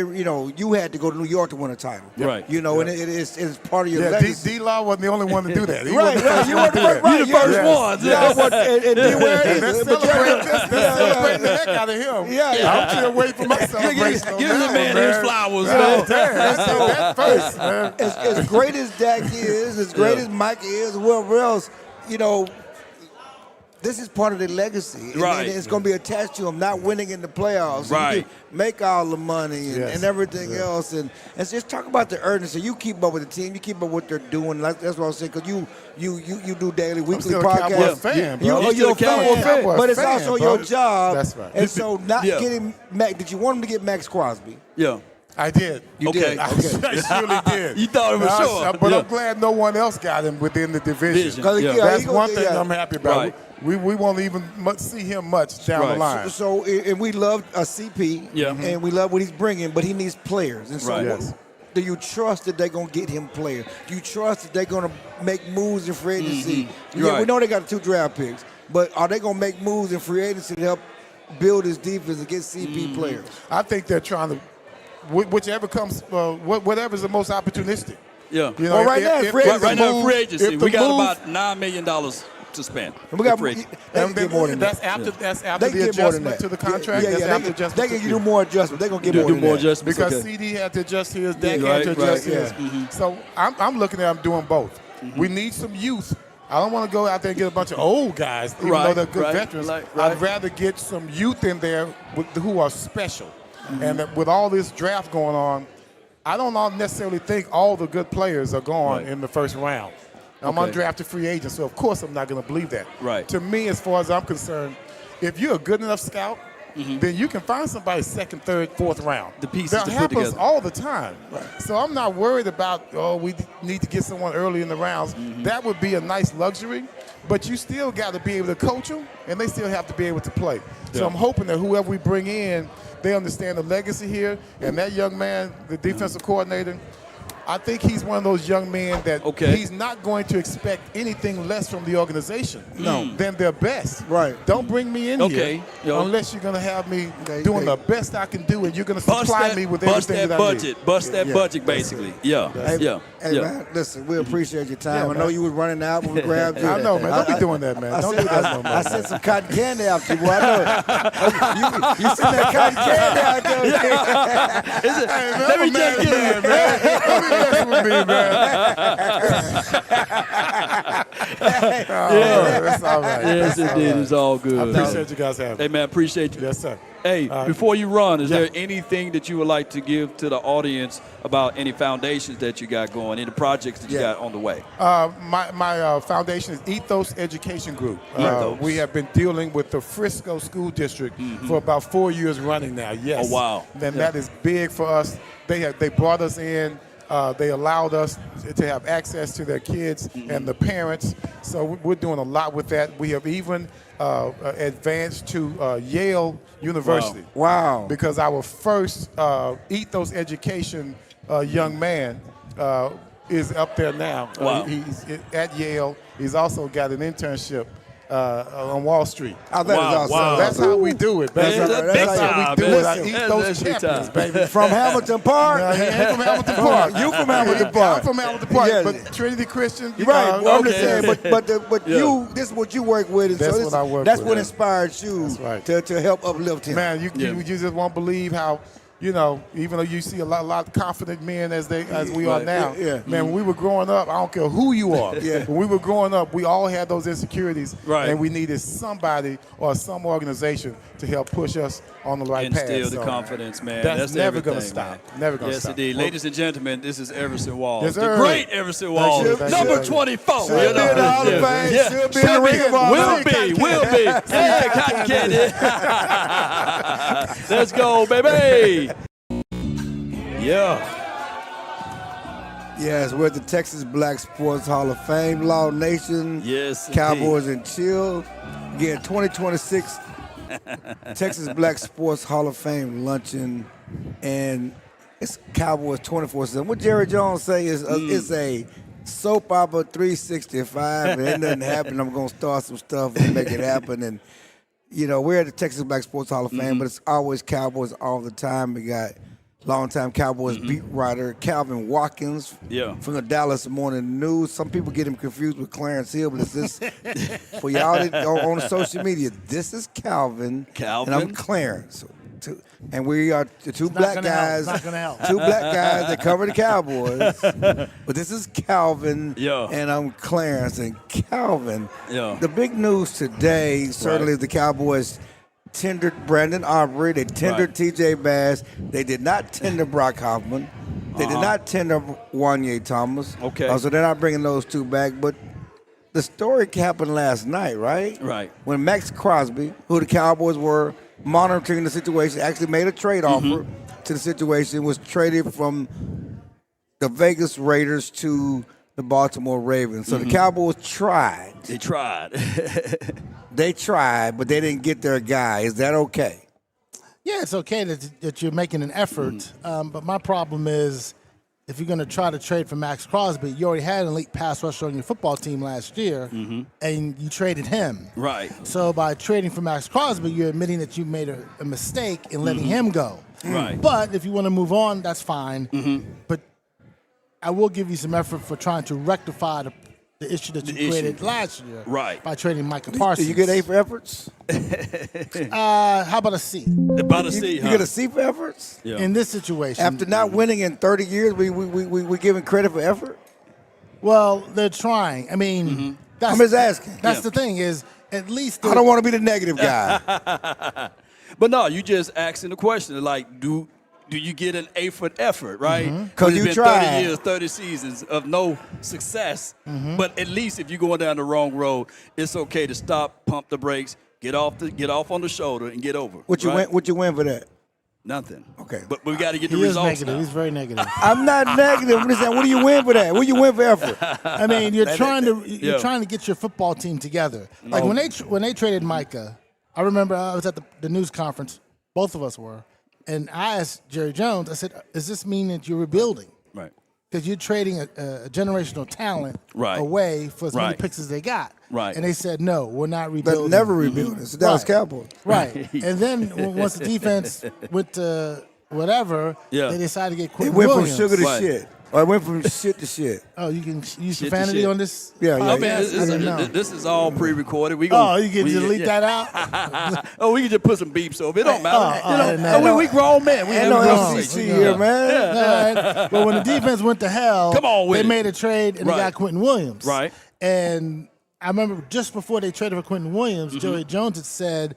you had to go to New York to win a title. Right. And it's part of your legacy. D-Law wasn't the only one to do that. He right. You were the first one. And they're celebrating the heck out of him. I'm still waiting for my celebration. Give the man his flowers, man. That first, man. As great as Dak is, as great as Mike is, whoever else, this is part of their legacy. Right. And it's going to be attached to them not winning in the playoffs. Right. You make all the money and everything else. And just talk about the urgency. You keep up with the team. You keep up with what they're doing. That's what I was saying, because you do daily, weekly podcasts. You're a Cowboy fan. But it's also your job. That's right. And so getting Max, did you want him to get Max Crosby? Yeah. I did. You did? I surely did. You thought it was sure. But I'm glad no one else got him within the division. That's one thing I'm happy about. Right. We won't even see him much down the line. So and we love a CP, and we love what he's bringing, but he needs players. And so do you trust that they're going to get him players? Do you trust that they're going to make moves in free agency? We know they got 2 draft picks, but are they going to make moves in free agency to help build his defense and get CP players? I think they're trying to, whichever comes, whatever's the most opportunistic. Yeah. Right now, free agency, we got about $9 million to spend. And we got more than that. That's after the adjustment to the contract. They can do more adjustments. They're going to get more adjustments. Because CD had to adjust his, Dak had to adjust his. So I'm looking at them doing both. We need some youth. I don't want to go out there and get a bunch of old guys, even though they're good veterans. I'd rather get some youth in there who are special. And with all this draft going on, I don't necessarily think all the good players are gone in the first round. I'm undrafted free agent, so of course I'm not going to believe that. Right. To me, as far as I'm concerned, if you're a good enough scout, then you can find somebody 2nd, 3rd, 4th round. The pieces They'll to help put together. us all the time. Right. So I'm not worried about, we need to get someone early in the rounds. That would be a nice luxury, but you still got to be able to coach them, and they still have to be able to play. So I'm hoping that whoever we bring in, they understand the legacy here, and that young man, the defensive coordinator, I think he's one of those young men that he's not going to expect anything less from the organization than their best. Right. Don't bring me in here unless you're going to have me doing the best I can do, and you're going to supply me with everything that I need. Bust that budget, basically. Hey, man, listen, we appreciate your time. I know you was running out when we grabbed you. I know, man. Don't be doing that, man. Don't do that no more. I sent some cotton candy out to you, boy. I know. You sent that cotton candy out there. Hey, man, let me just get it, man. Don't be messing with me, man. That's all right. Yes, indeed. It's all good. I appreciate you guys having me. Hey, man, appreciate you. Yes, sir. Hey, before you run, is there anything that you would like to give to the audience about any foundations that you got going, any projects that you got on the way? My foundation is Ethos Education Group. We have been dealing with the Frisco School District for about 4 years running now. Yes. Oh, wow. And that is big for us. They brought us in. They allowed us to have access to their kids and the parents. So we're doing a lot with that. We have even advanced to Yale University. Wow. Because our first Ethos Education young man is up there now. Wow. He's at Yale. He's also got an internship on Wall Street. Oh, that is awesome. Wow. That's how we do it, baby. That's how we do it. I eat those champions, baby. From Hamilton Park? No, he ain't from Hamilton Park. You from Hamilton Park? I'm from Hamilton Park, Yeah. but Trinity Christian. You're right. I'm just saying, but you, this is what you work with. And That's so what I work That's with, what man. inspired you right. to help uplift him. Man, you just won't believe how, even though you see a lot of confident men as we are now, man, when we were growing up, I don't care who you are. When we were growing up, we all had those insecurities, and we needed somebody or some organization to help push us on the right path. Instill the confidence, man. That's never going to stop. Never going to stop. Yes, indeed. Ladies and gentlemen, this is Everson Walls. Yes, the sir. great Everson Walls. Number 24. Should be in the Hall of Fame. Should be in the Ring of Honor. Will be. Yeah, cotton candy. Let's go, baby. Yeah. Yes, we're at the Texas Black Sports Hall of Fame, Law Nation, Yes, Cowboys and Chill. Again, 2026 Texas Black Sports Hall of Fame luncheon, and it's Cowboys 24/7. What Jerry Jones say is it's a soap opera 365, and ain't nothing happening. I'm going to start some stuff and make it happen. And, you know, we're at the Texas Black Sports Hall of Fame, but it's always Cowboys all the time. We got longtime Cowboys beat writer Calvin Watkins from the Dallas Morning News. Some people get him confused with Clarence Hill, but it's this for y'all that on the social media. This is Calvin, and I'm Clarence. And we are the two black guys. Two black guys that cover the Cowboys. But this is Calvin, and I'm Clarence. And Calvin, the big news today certainly is the Cowboys tendered Brandon Aubrey. They tendered T.J. Bass. They did not tender Brock Hoffman. They did not tender Wanye Thomas. Okay. So they're not bringing those two back. But the story happened last night, right? Right. When Max Crosby, who the Cowboys were monitoring the situation, actually made a trade offer to the situation, was traded from the Vegas Raiders to the Baltimore Ravens. So the Cowboys tried. They tried. They tried, but they didn't get their guy. Is that okay? Yeah, it's okay that you're making an effort. But my problem is, if you're going to try to trade for Max Crosby, you already had an elite pass rusher on your football team last year, and you traded him. Right. So by trading for Max Crosby, you're admitting that you made a mistake in letting him go. Right. But if you want to move on, that's fine. But I will give you some effort for trying to rectify the issue that you created last year by trading Micah Parsons. Did you get A for efforts? How about a C? About a C, You get a C for efforts? Yeah. In this situation. After not winning in 30 years, we giving credit for effort? Well, they're trying. I mean, I'm just asking. That's the thing is, at least I don't want to be the negative guy. But no, you just asking the question, like, do you get an A for effort, right? Because you been tried. 30 years, 30 seasons of no success. But at least if you're going down the wrong road, it's okay to stop, pump the brakes, get off on the shoulder, and get over. What you win for that? Nothing. Okay. But we got to get the He is results negative. now. He's very negative. I'm not negative. I'm just saying, what do you win for that? What do you win for effort? I mean, you're trying to get your football team together. Like when they traded Micah, I remember I was at the news conference. Both of us were. And I asked Jerry Jones, I said, does this mean that you're rebuilding? Right. Because you're trading a generational talent away for as many picks as they got. Right. And they said, no, we're not rebuilding. They're never rebuilding. It's the Dallas Cowboys. Right. And then once the defense went to whatever, they decided to get Quentin It went Williams. from sugar to shit. Or it went from shit to shit. Oh, you can use Shit to profanity shit. on this? Yeah, I mean, podcast? I didn't know. this is all pre-recorded. We Oh, you can delete that out? Oh, we can just put some beeps over. It don't matter. I didn't know. We grown men. We Ain't have no grown FCC men. here, man. All right. But when the defense went to hell, Come on with they it. made a trade and they Right. got Quentin Williams. Right. And I remember just before they traded for Quentin Williams, Jerry Jones had said,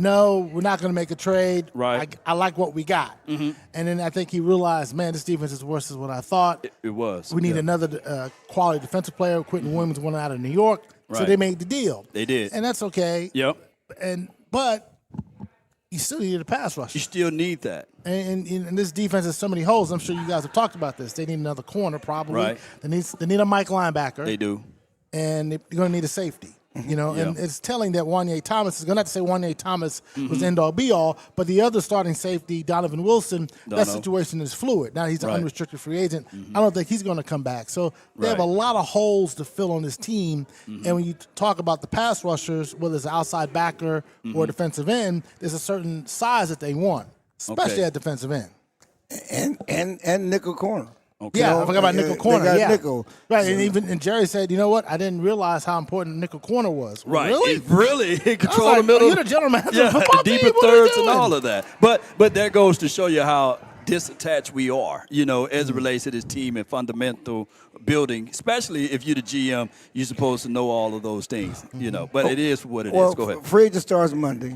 no, we're not going to make a trade. Right. I like what we got. And then I think he realized, man, this defense is worse than what I thought. It was. We need another quality defensive player. Quentin Williams went out of New York. So Right. they made the deal. They did. And that's okay. Yep. But you still needed a pass rush. You still need that. And this defense has so many holes. I'm sure you guys have talked about this. They need another corner, probably. Right. They need a Mike linebacker. They do. And they're going to need a safety. You know, and it's telling that Wanye Thomas is going to have to say Wanye Thomas was end all be all, but the other starting safety, Donovan Wilson, that situation is fluid. Now he's an unrestricted free agent. I don't think he's going to come back. So they have a lot of holes to fill on this team. And when you talk about the pass rushers, whether it's an outside backer or defensive end, there's a certain size that they want, especially at defensive end. And nickel corner. Okay. Yeah, I forgot about nickel corner. They got nickel. Right, and Jerry said, you know what? I didn't realize how important nickel corner was. Right. Really? It really control like, the middle. you're the general manager of the football deeper team. What are you thirds and doing? all of that. But that goes to show you how disattached we are, as it relates to this team and fundamental building, especially if you're the GM, you're supposed to know all of those things, But it is what it is. Go ahead. Free agent starts Monday.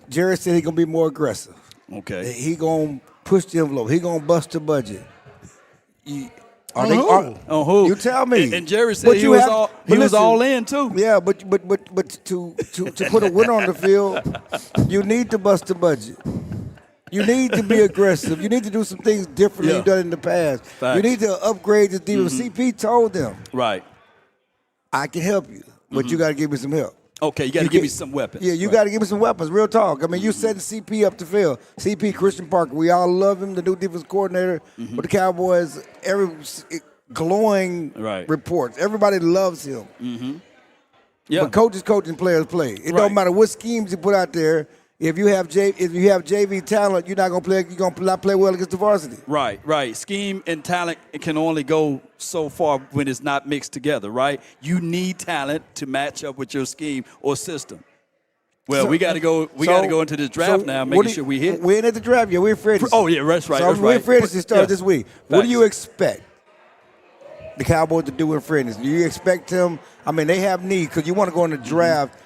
Jerry said he's going to be more aggressive. Okay. He going to push the envelope. He going to bust the budget. On who? You tell me. And Jerry said he was all in too. Yeah, but to put a winner on the field, you need to bust the budget. You need to be aggressive. You need to do some things differently than you've done in the past. Facts. You need to upgrade this defense. CP told them, Right. I can help you, but you got to give me some help. Okay, you got to give me some weapons. Yeah, you got to give me some weapons. Real talk. I mean, you setting CP up to fail. CP, Christian Parker, we all love him, the new defense coordinator. But the Cowboys, glowing reports. Everybody loves him. Mm-hmm. Yeah. But coaches coach and players play. It don't matter what schemes you put out there. If you have JV talent, you're not gonna play. You're gonna not play well against the varsity. Right. Scheme and talent can only go so far when it's not mixed together. Right. You need talent to match up with your scheme or system. Well, we got to go. We got to go into this draft now, making sure we hit. We ain't at the draft yet. We're free. Oh yeah, that's right. So we're free to start this week. What do you expect the Cowboys to do in free? Do you expect them? I mean, they have needs because you want to go in the draft.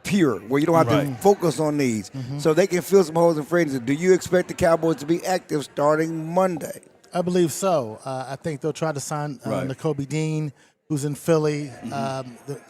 Pure, where you don't have to focus on needs, so they can fill some holes in free agency. Do you expect the Cowboys to be active starting Monday? I believe so. I think they'll try to sign Nakobe Dean, who's in Philly.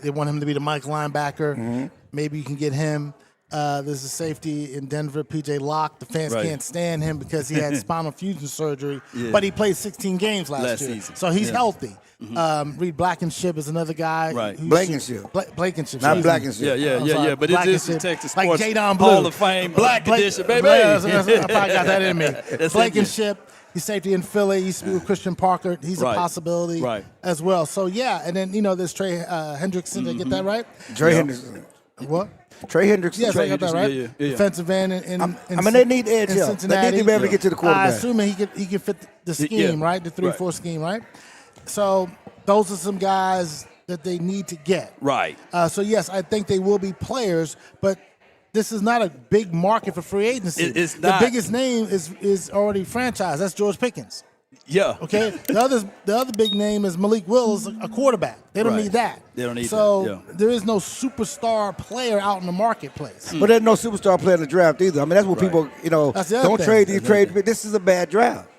They want him to be the Mike linebacker. Maybe you can get him. There's a safety in Denver, P.J. Locke. The fans can't stand him because he had spinal fusion surgery, but he played 16 games last year, season. so he's healthy. Reed Blankenship is another guy. Blankenship. Blankenship. Not Blankenship. Yeah. But it is Texas like Sports Jadon Hall Blue. of Fame, Black Condition, baby. I probably got that in me. Blankenship. He's safety in Philly. He used to be with Christian Parker. He's a possibility as well. So, and then, there's Trey Hendrickson. Did I get that right? Trey Hendrickson. What? Trey Hendrickson. Yes, I got that right. Yeah. Defensive end they need edge help. They need to be able to get to the quarterback. I assume he can fit the scheme, right? The 3-4 scheme, right? So those are some guys that they need to get. Right. So, yes, I think they will be players, but this is not a big market for free agency. It's not. The biggest name is already franchised. That's George Pickens. Yeah. Okay. The other big name is Malik Willis, a quarterback. They don't need that. They don't need that. So there is no superstar player out in the marketplace. But there's no superstar player in the draft either. I mean, that's what people, That's the other don't thing. trade these trades. This is a bad draft.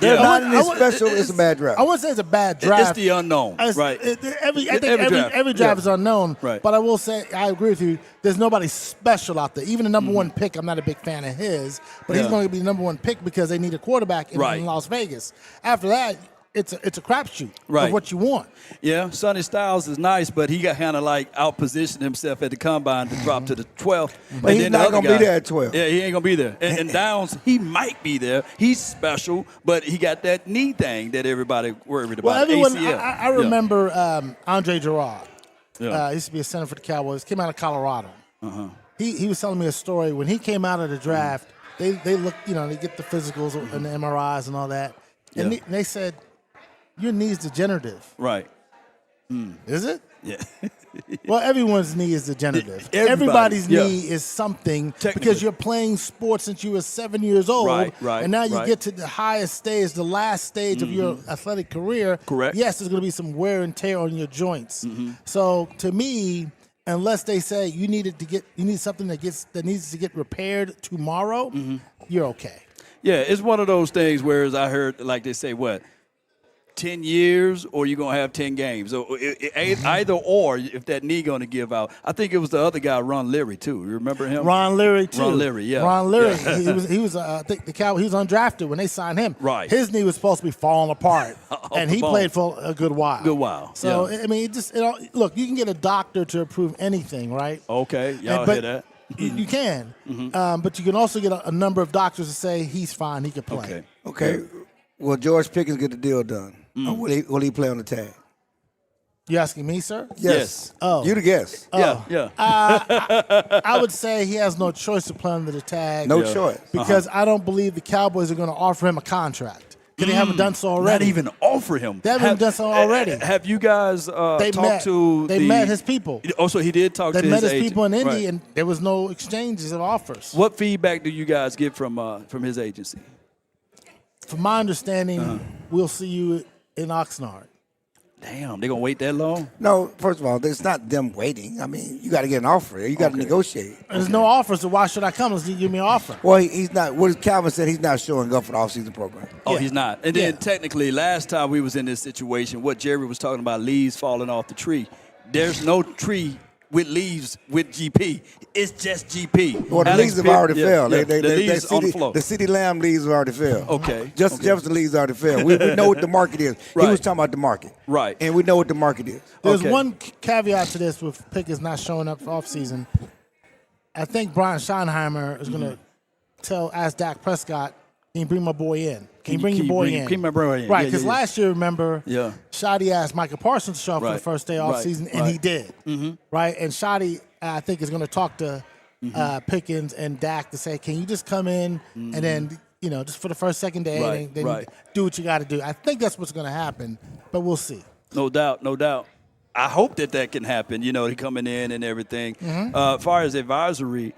They're not in this special. It's a bad draft. I wouldn't say it's a bad draft. It's the unknown, right? Every draft is unknown. Right. But I will say, I agree with you. There's nobody special out there. Even the number one pick, I'm not a big fan of his, but he's going to be the number one pick because they need a quarterback in Las Vegas. After that, it's a crapshoot of what you want. Yeah, Sonny Styles is nice, but he got kind of like outpositioned himself at the combine to drop to the 12th. But he's not going to be there at 12. Yeah, he ain't going to be there. And Downs, he might be there. He's special, but he got that knee thing that everybody worried about. ACL. I remember Andre Gerard. He used to be a center for the Cowboys. Came out of Colorado. He was telling me a story. When he came out of the draft, they look, they get the physicals and the MRIs and all that. And they said, your knee's degenerative. Right. Is it? Yeah. Well, everyone's knee is degenerative. Everybody's knee is something because you're playing sports since you were 7 years old. Right. And now you get to the highest stage, the last stage of your athletic career. Correct. Yes, there's going to be some wear and tear on your joints. So to me, unless they say you need something that needs to get repaired tomorrow, you're okay. Yeah, it's one of those things where I heard, like they say, 10 years or you're going to have 10 games. So either or, if that knee going to give out. I think it was the other guy, Ron Leary, too. You remember him? Ron Leary, too. Ron Leary, yeah. Ron Leary. Yeah. He was I think the Cowboys, he was undrafted when they signed him. Right. His knee was supposed to be falling apart, and he played for a good while. So, I mean, look, you can get a doctor to approve anything, right? Okay, y'all hear that? You can, but you can also get a number of doctors to say he's fine, he can play. Okay. Will George Pickens get the deal done? Or will he play on the tag? You asking me, sir? Yes. Oh. You the guest. Yeah. I would say he has no choice to play under the tag. No choice. Because I don't believe the Cowboys are going to offer him a contract. Because they haven't done so already. Not even offer him. They haven't done so already. Have you guys talked to They met his people. Oh, so he did talk to his agent. They met his people in Indy, and there was no exchanges of offers. What feedback do you guys get from his agency? From my understanding, we'll see you in Oxnard. Damn, they going to wait that long? No, first of all, it's not them waiting. I mean, you got to get an offer. You got to negotiate. There's no offers, so why should I come? Let's give me an offer. Well, he's not. What Calvin said, he's not showing up for the offseason program. Oh, he's not. And then technically, last time we was in this situation, what Jerry was talking about, leaves falling off the tree. There's no tree with leaves with GP. It's just GP. Well, the leaves have already fell. The leaves on the floor. The CeeDee Lamb leaves have already fell. Okay. Justin Jefferson leaves already fell. We know what the market is. He was talking about the market. Right. And we know what the market is. There's one caveat to this with Pickens not showing up for offseason. I think Brian Schottenheimer is going to ask Dak Prescott, can you bring my boy in? Can you bring your boy in? Keep my boy in. Right, because last year, remember, Yeah. Shotty asked Michael Parsons to show up for the first day off season, and he did. Mm-hmm. Right, and Shotty, I think, is going to talk to Pickens and Dak to say, can you just come in and then, just for the first, second day, and then do what you got to do. I think that's what's going to happen, but we'll see. No doubt, no doubt. I hope that can happen, he coming in and everything. As far as advisory,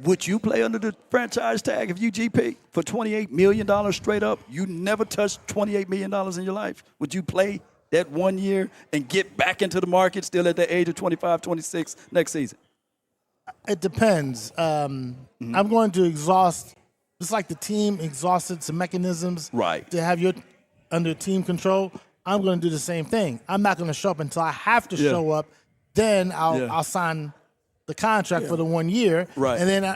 would you play under the franchise tag if you GP for $28 million straight up? You never touched $28 million in your life. Would you play that 1 year and get back into the market still at the age of 25, 26 next season? It depends. I'm going to exhaust, just like the team exhausted some mechanisms to have you under team control. I'm going to do the same thing. I'm not going to show up until I have to show up. Then I'll sign the contract for the 1 year. Right. And then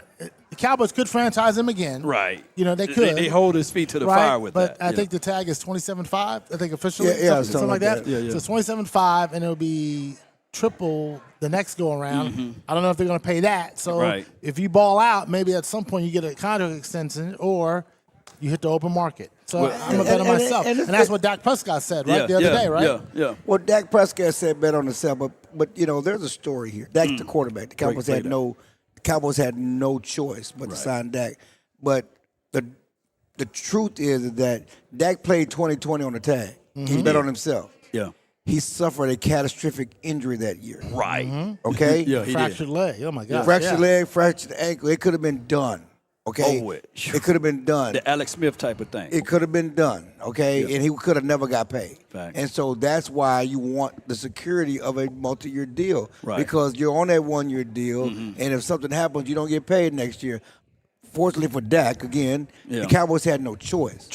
the Cowboys could franchise him again. Right. They could. They hold his feet to the fire with that. But I think the tag is $27.5. I think officially. Something like that. Yeah. So it's $27.5, and it'll be triple the next go around. I don't know if they're going to pay that. So if you ball out, maybe at some point you get a contract extension or you hit the open market. So I'm a bet on myself. And that's what Dak Prescott said, the other day, right? Yeah. Well, Dak Prescott said bet on himself, but there's a story here. Dak's the quarterback. The Cowboys had no choice but to sign Dak. But the truth is that Dak played 2020 on the tag. He bet on himself. Yeah. He suffered a catastrophic injury that year. Right. Okay? Yeah, he fractured leg. Oh, my God. Fractured leg, fractured ankle. It could have been done. Okay? It could have been done. The Alex Smith type of thing. It could have been done, okay? Yeah. And he could have never got paid. Fact. And so that's why you want the security of a multi-year deal. Right. Because you're on that one-year deal, and if something happens, you don't get paid next year. Fortunately for Dak, again, the Cowboys had no choice.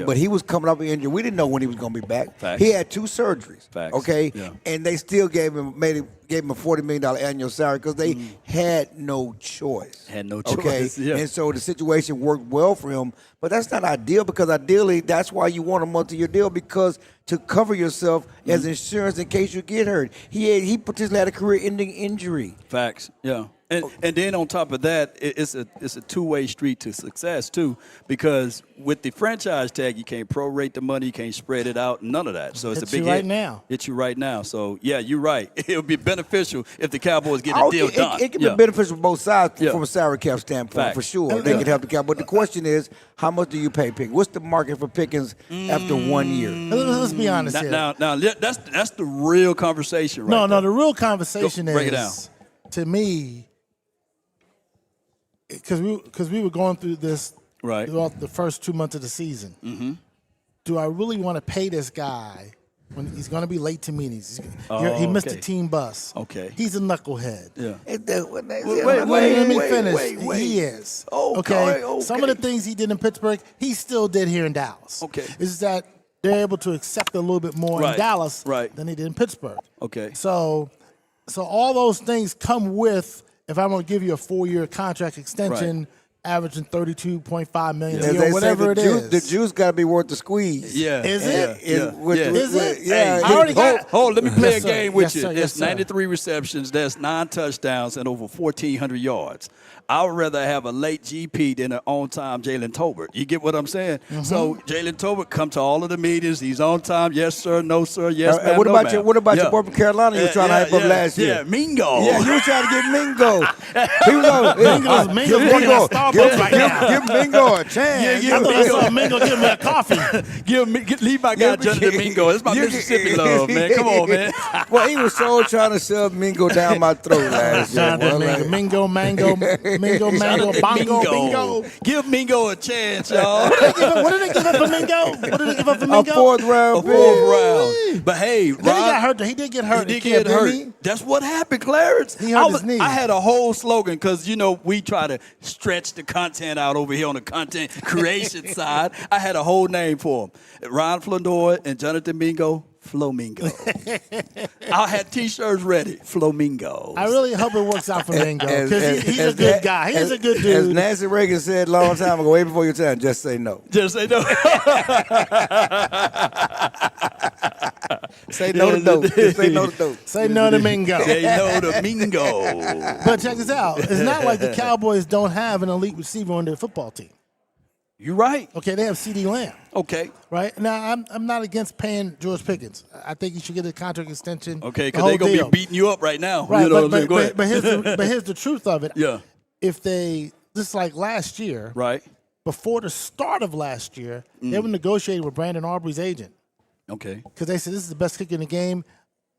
But he was coming up with injury. We didn't know when he was going to be back. Facts. He had 2 surgeries, okay? Yeah. And they still gave him a $40 million annual salary because they had no choice. Okay? And so the situation worked well for him. But that's not ideal because ideally that's why you want a multi-year deal, because to cover yourself as insurance in case you get hurt. He potentially had a career-ending injury. Facts, yeah. And then on top of that, it's a two-way street to success too, because with the franchise tag, you can't prorate the money, you can't spread it out, none of that. So it's a big hit. Hits you right now. So yeah, you're right. It would be beneficial if the Cowboys get a deal done. It can be beneficial for both sides from a salary cap standpoint, for sure. They can help the Cowboys. But the question is, how much do you pay Pickens? What's the market for Pickens after 1 year? Let's be honest here. Now that's the real conversation, right? No, the real conversation break it is, to me, because we were going through this throughout the first 2 months of the season. Do I really want to pay this guy when he's going to be late to meetings? He missed the team bus. Okay. He's a knucklehead. Yeah. Let me finish. Wait. He is. Okay. Some of the things he did in Pittsburgh, he still did here in Dallas. Okay. It's just that they're able to accept a little bit more in Dallas than they did in Pittsburgh. Okay. So all those things come with, if I'm going to give you a 4-year contract extension, averaging $32.5 million a year, whatever it is. The juice got to be worth the squeeze. Yeah. Is it? Is it? Yeah. I already hold. Let me play a game with you. Sir, There's 93 receptions. There's 9 touchdowns and over 1,400 yards. I would rather have a late GP than an on-time Jalen Tolbert. You get what I'm saying? So Jalen Tolbert come to all of the meetings. He's on time. Yes, sir. No, sir. Yes, ma'am. What no, about ma'am. What about your boy from Carolina? You were trying to hype up last year. Yeah, Mingo. Yeah, you were trying to get Mingo. He was on. Mingo's working at Starbucks right now. Give Mingo a chance. I thought I saw Mingo give me a coffee. Leave my guy Jonathan Mingo. It's my Mississippi love, man. Come on, man. Well, he was so trying to shove Mingo down my throat last year. Mingo, mango, bongo, bingo. Give Mingo a chance, y'all. What did they give up for Mingo? A 4th round pick. But hey, then he got hurt. He did get hurt. He did get hurt. That's what happened, Clarence. He hurt his knee. I had a whole slogan because, we try to stretch the content out over here on the content creation side. I had a whole name for him. Ron Flandoy and Jonathan Mingo. Flamingo. I had T-shirts ready. Flamingo. I really hope it works out for Mingo because he's a good guy. He's a good dude. As Nancy Reagan said a long time ago, way before your time, just say no. Just say no. Say no to dope. Just say no to dope. Say no to Mingo. Say no to Mingo. But check this out. It's not like the Cowboys don't have an elite receiver on their football team. You're right. Okay, they have C.D. Lamb. Okay. Right? Now, I'm not against paying George Pickens. I think he should get a contract extension. Okay, because they're going to be beating you up right now. Right, you know but here's the truth of it. Yeah. If they, just like last year, right, before the start of last year, they were negotiating with Brandon Aubrey's agent. Okay. Because they said, this is the best kicker in the game.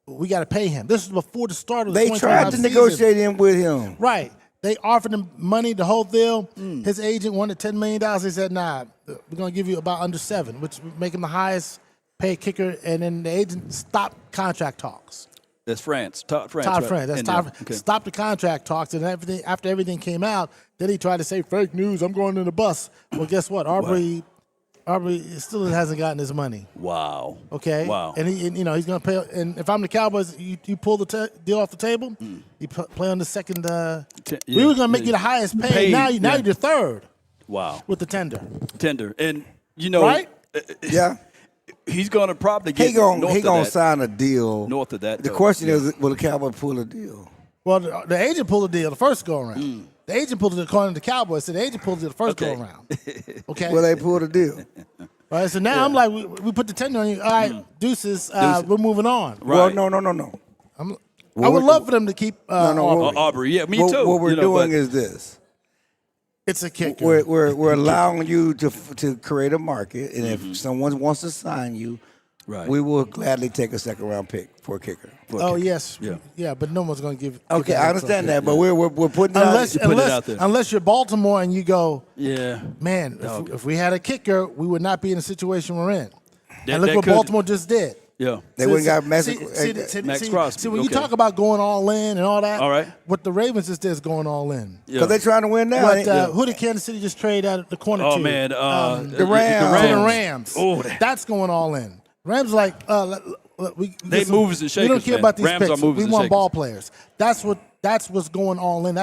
We got to pay him. This is before the start of the They tried to negotiate him with him. Right. They offered him money, the whole deal. His agent wanted $10 million. They said, nah, we're going to give you about under $7 million, which would make him the highest paid kicker. And then the agent stopped contract talks. That's France. Todd France. Todd right? France. That's Todd. Okay. Stopped the contract talks. And everything, after everything came out, then he tried to say, fake news, I'm going in the bus. Well, guess what? Aubrey still hasn't gotten his money. Wow. Okay. Wow. And he's going to pay. And if I'm the Cowboys, you pull the deal off the table. You play on the second. We were going to make you the highest paid. Now you're the third. Wow. With the tender. And right? Yeah. He's going to probably get. He's going to sign a deal north of that. The question is, will the Cowboys pull a deal? Well, the agent pulled the deal the first go around. The agent pulled it according to the Cowboys. So the agent pulled it the first go around. Okay. Well, they pulled a deal. All right. So now I'm like, we put the tender on you. All right, deuces. We're moving on. Right. Well, no. I would love for them to keep Aubrey. Yeah, me too. What we're doing is this. It's a kicker. We're allowing you to create a market, and if someone wants to sign you, we will gladly take a second round pick for a kicker. Yes, yeah, but no one's going to give. Okay, I understand that, but we're putting it out there. Unless you're Baltimore and you go, yeah, man, if we had a kicker, we would not be in the situation we're in. And look what Baltimore just did. Yeah, they wouldn't got Max Crosby. See, when you talk about going all in and all that, all right, what the Ravens just did is going all in. Because they're trying to win now. Who did Kansas City just trade out of the corner to? Oh, man. The Rams. Oh, that's going all in. Rams like, they moves and shakers. We don't care about these Rams picks. We want ball players. That's what's going all in.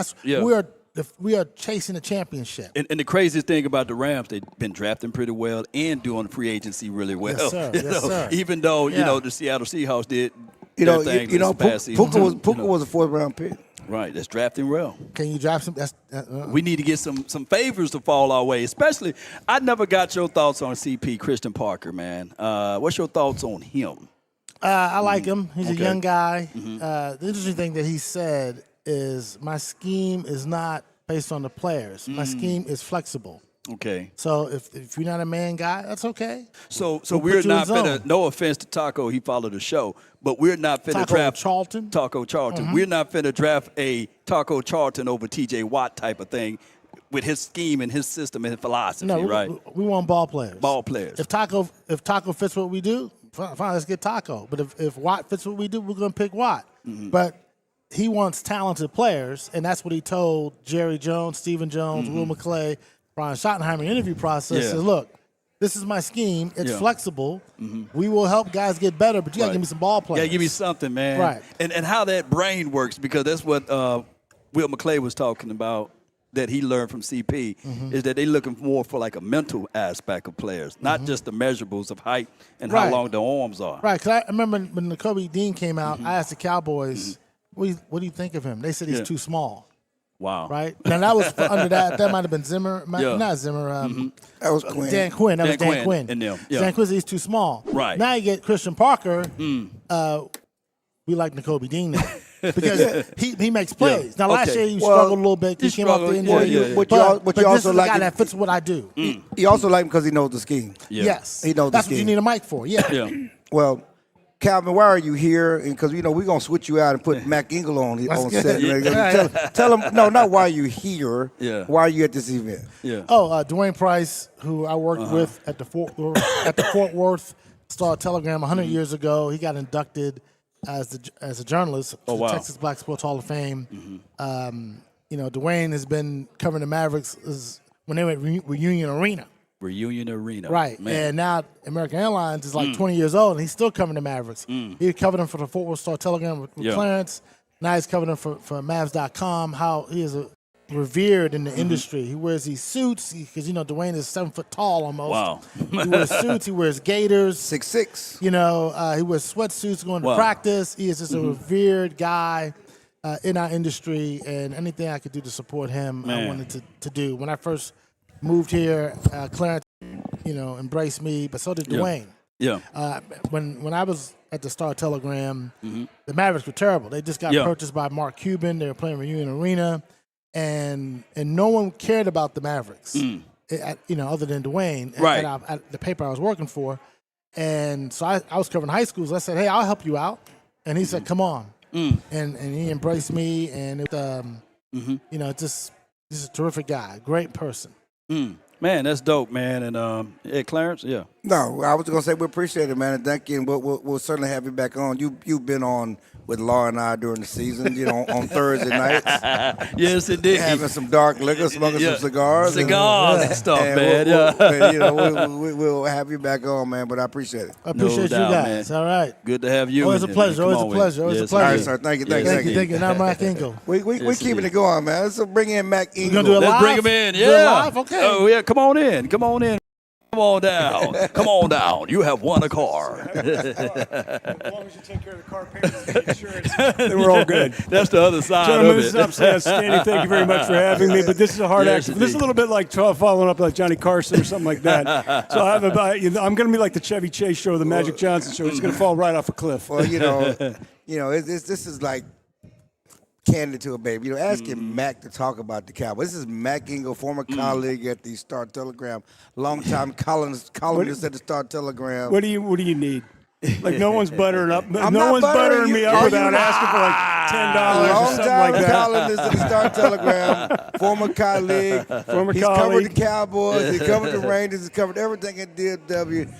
We are chasing a championship. And the craziest thing about the Rams, they've been drafting pretty well and doing free agency really well. Yes, sir. Yes, sir. Even though the Seattle Seahawks did Puka was a fourth round pick. Right, that's drafting well. Can you draft some? We need to get some favors to fall our way. Especially, I never got your thoughts on CP, Christian Parker, man. What's your thoughts on him? I like him. He's a young guy. The interesting thing that he said is, my scheme is not based on the players. My scheme is flexible. Okay. So if you're not a man guy, that's okay. So we're not finna, no offense to Taco, he followed the show, but we're not finna draft Taco Charlton. We're not finna draft a Taco Charlton over TJ Watt type of thing with his scheme and his system and his philosophy, right? We want ball players. Ball players. If Taco fits what we do, fine, let's get Taco. But if Watt fits what we do, we're gonna pick Watt. But he wants talented players, and that's what he told Jerry Jones, Stephen Jones, Will McClay, Brian Schottenheimer in the interview process. Says, look, this is my scheme. It's flexible. We will help guys get better, but you got to give me some ball players. Yeah, give me something, man. Right. And how that brain works, because that's what Will McClay was talking about, that he learned from CP, is that they're looking more for like a mental aspect of players, not just the measurables of height and how long the arms are. Right, because I remember when Nakobe Dean came out, I asked the Cowboys, what do you think of him? They said he's too small. Wow. Right? Now, that was under that. That might have been Zimmer. Not Zimmer. That was Quinn. Dan Quinn. That was Dan Quinn. And them. Dan Quinn said he's too small. Right. Now you get Christian Parker. We like Nakobe Dean now. Because he makes plays. Now, last year he struggled a little bit. He came off the injury. But you this also is like the guy that fits what I do. You also like him because he knows the scheme. Yes. He knows That's the scheme. what you need a mic for. Yeah. Well, Calvin, why are you here? Because we're gonna switch you out and put Mac Engel on set. Tell him not why you here. Why are you at this event? Dwayne Price, who I worked with at the Fort Worth Star Telegram 100 years ago, he got inducted as a journalist to the Texas Black Sports Hall of Fame. Dwayne has been covering the Mavericks when they were at Reunion Arena. Right. Man. And now American Airlines is like 20 years old, and he's still covering the Mavericks. He covered them for the Fort Worth Star Telegram with Clarence. Now he's covering them for Mavs.com, how he is revered in the industry. He wears these suits because, Dwayne is 7 foot tall almost. Wow. He wears suits. He wears gaiters. 6'6". He wears sweatsuits going to practice. He is just a revered guy in our industry, and anything I could do to support him, I wanted to do. When I first moved here. Clarence, embraced me, but so did Dwayne. Yeah. When I was at the Star Telegram, the Mavericks were terrible. They just got purchased by Mark Cuban. They were playing Reunion Arena, and no one cared about the Mavericks, other than Dwayne at the paper I was working for. And so I was covering high schools. I said, "Hey, I'll help you out," and he said, "Come on," and he embraced me, and just a terrific guy, great person. Man, that's dope, man. And Clarence, yeah. No, I was going to say we appreciate it, man, and thank you. And we'll certainly have you back on. You've been on with Laura and I during the season, on Thursday nights. Yes, indeed. Having some dark liquor, smoking some cigars. And stuff, man. We'll have you back on, man, but I appreciate it. I appreciate you guys. Man. All right. Good to have you. Always a pleasure. Always a pleasure. Always a pleasure. All right, sir. Thank you. Thank you. Now Mac Ingle. We're keeping it going, man. Let's bring in Mac Ingle. We're going to do it live? Let's bring him in. Do it live? Okay. Oh, yeah. Come on in. Come on down. Come on down. You have won a car. As long as you take care of the car payments and the insurance, then we're all good. That's the other side Gentlemen, of it. this is upstairs outstanding. Thank you very much for having me. But this is a hard act. This is a little bit like following up like Johnny Carson or something like that. So I'm going to be like the Chevy Chase show or the Magic Johnson show. It's going to fall right off a cliff. Well, this is like candid to a baby. Asking Mac to talk about the Cowboys. This is Mac Ingle, former colleague at the Star Telegram, longtime columnist at the Star Telegram. What do you need? Like no one's buttering up. No one's buttering me up without asking for like $10 or something like that. Columnist at the Star Telegram, former colleague. He's covered the Cowboys. He covered the Rangers. He covered everything at DFW.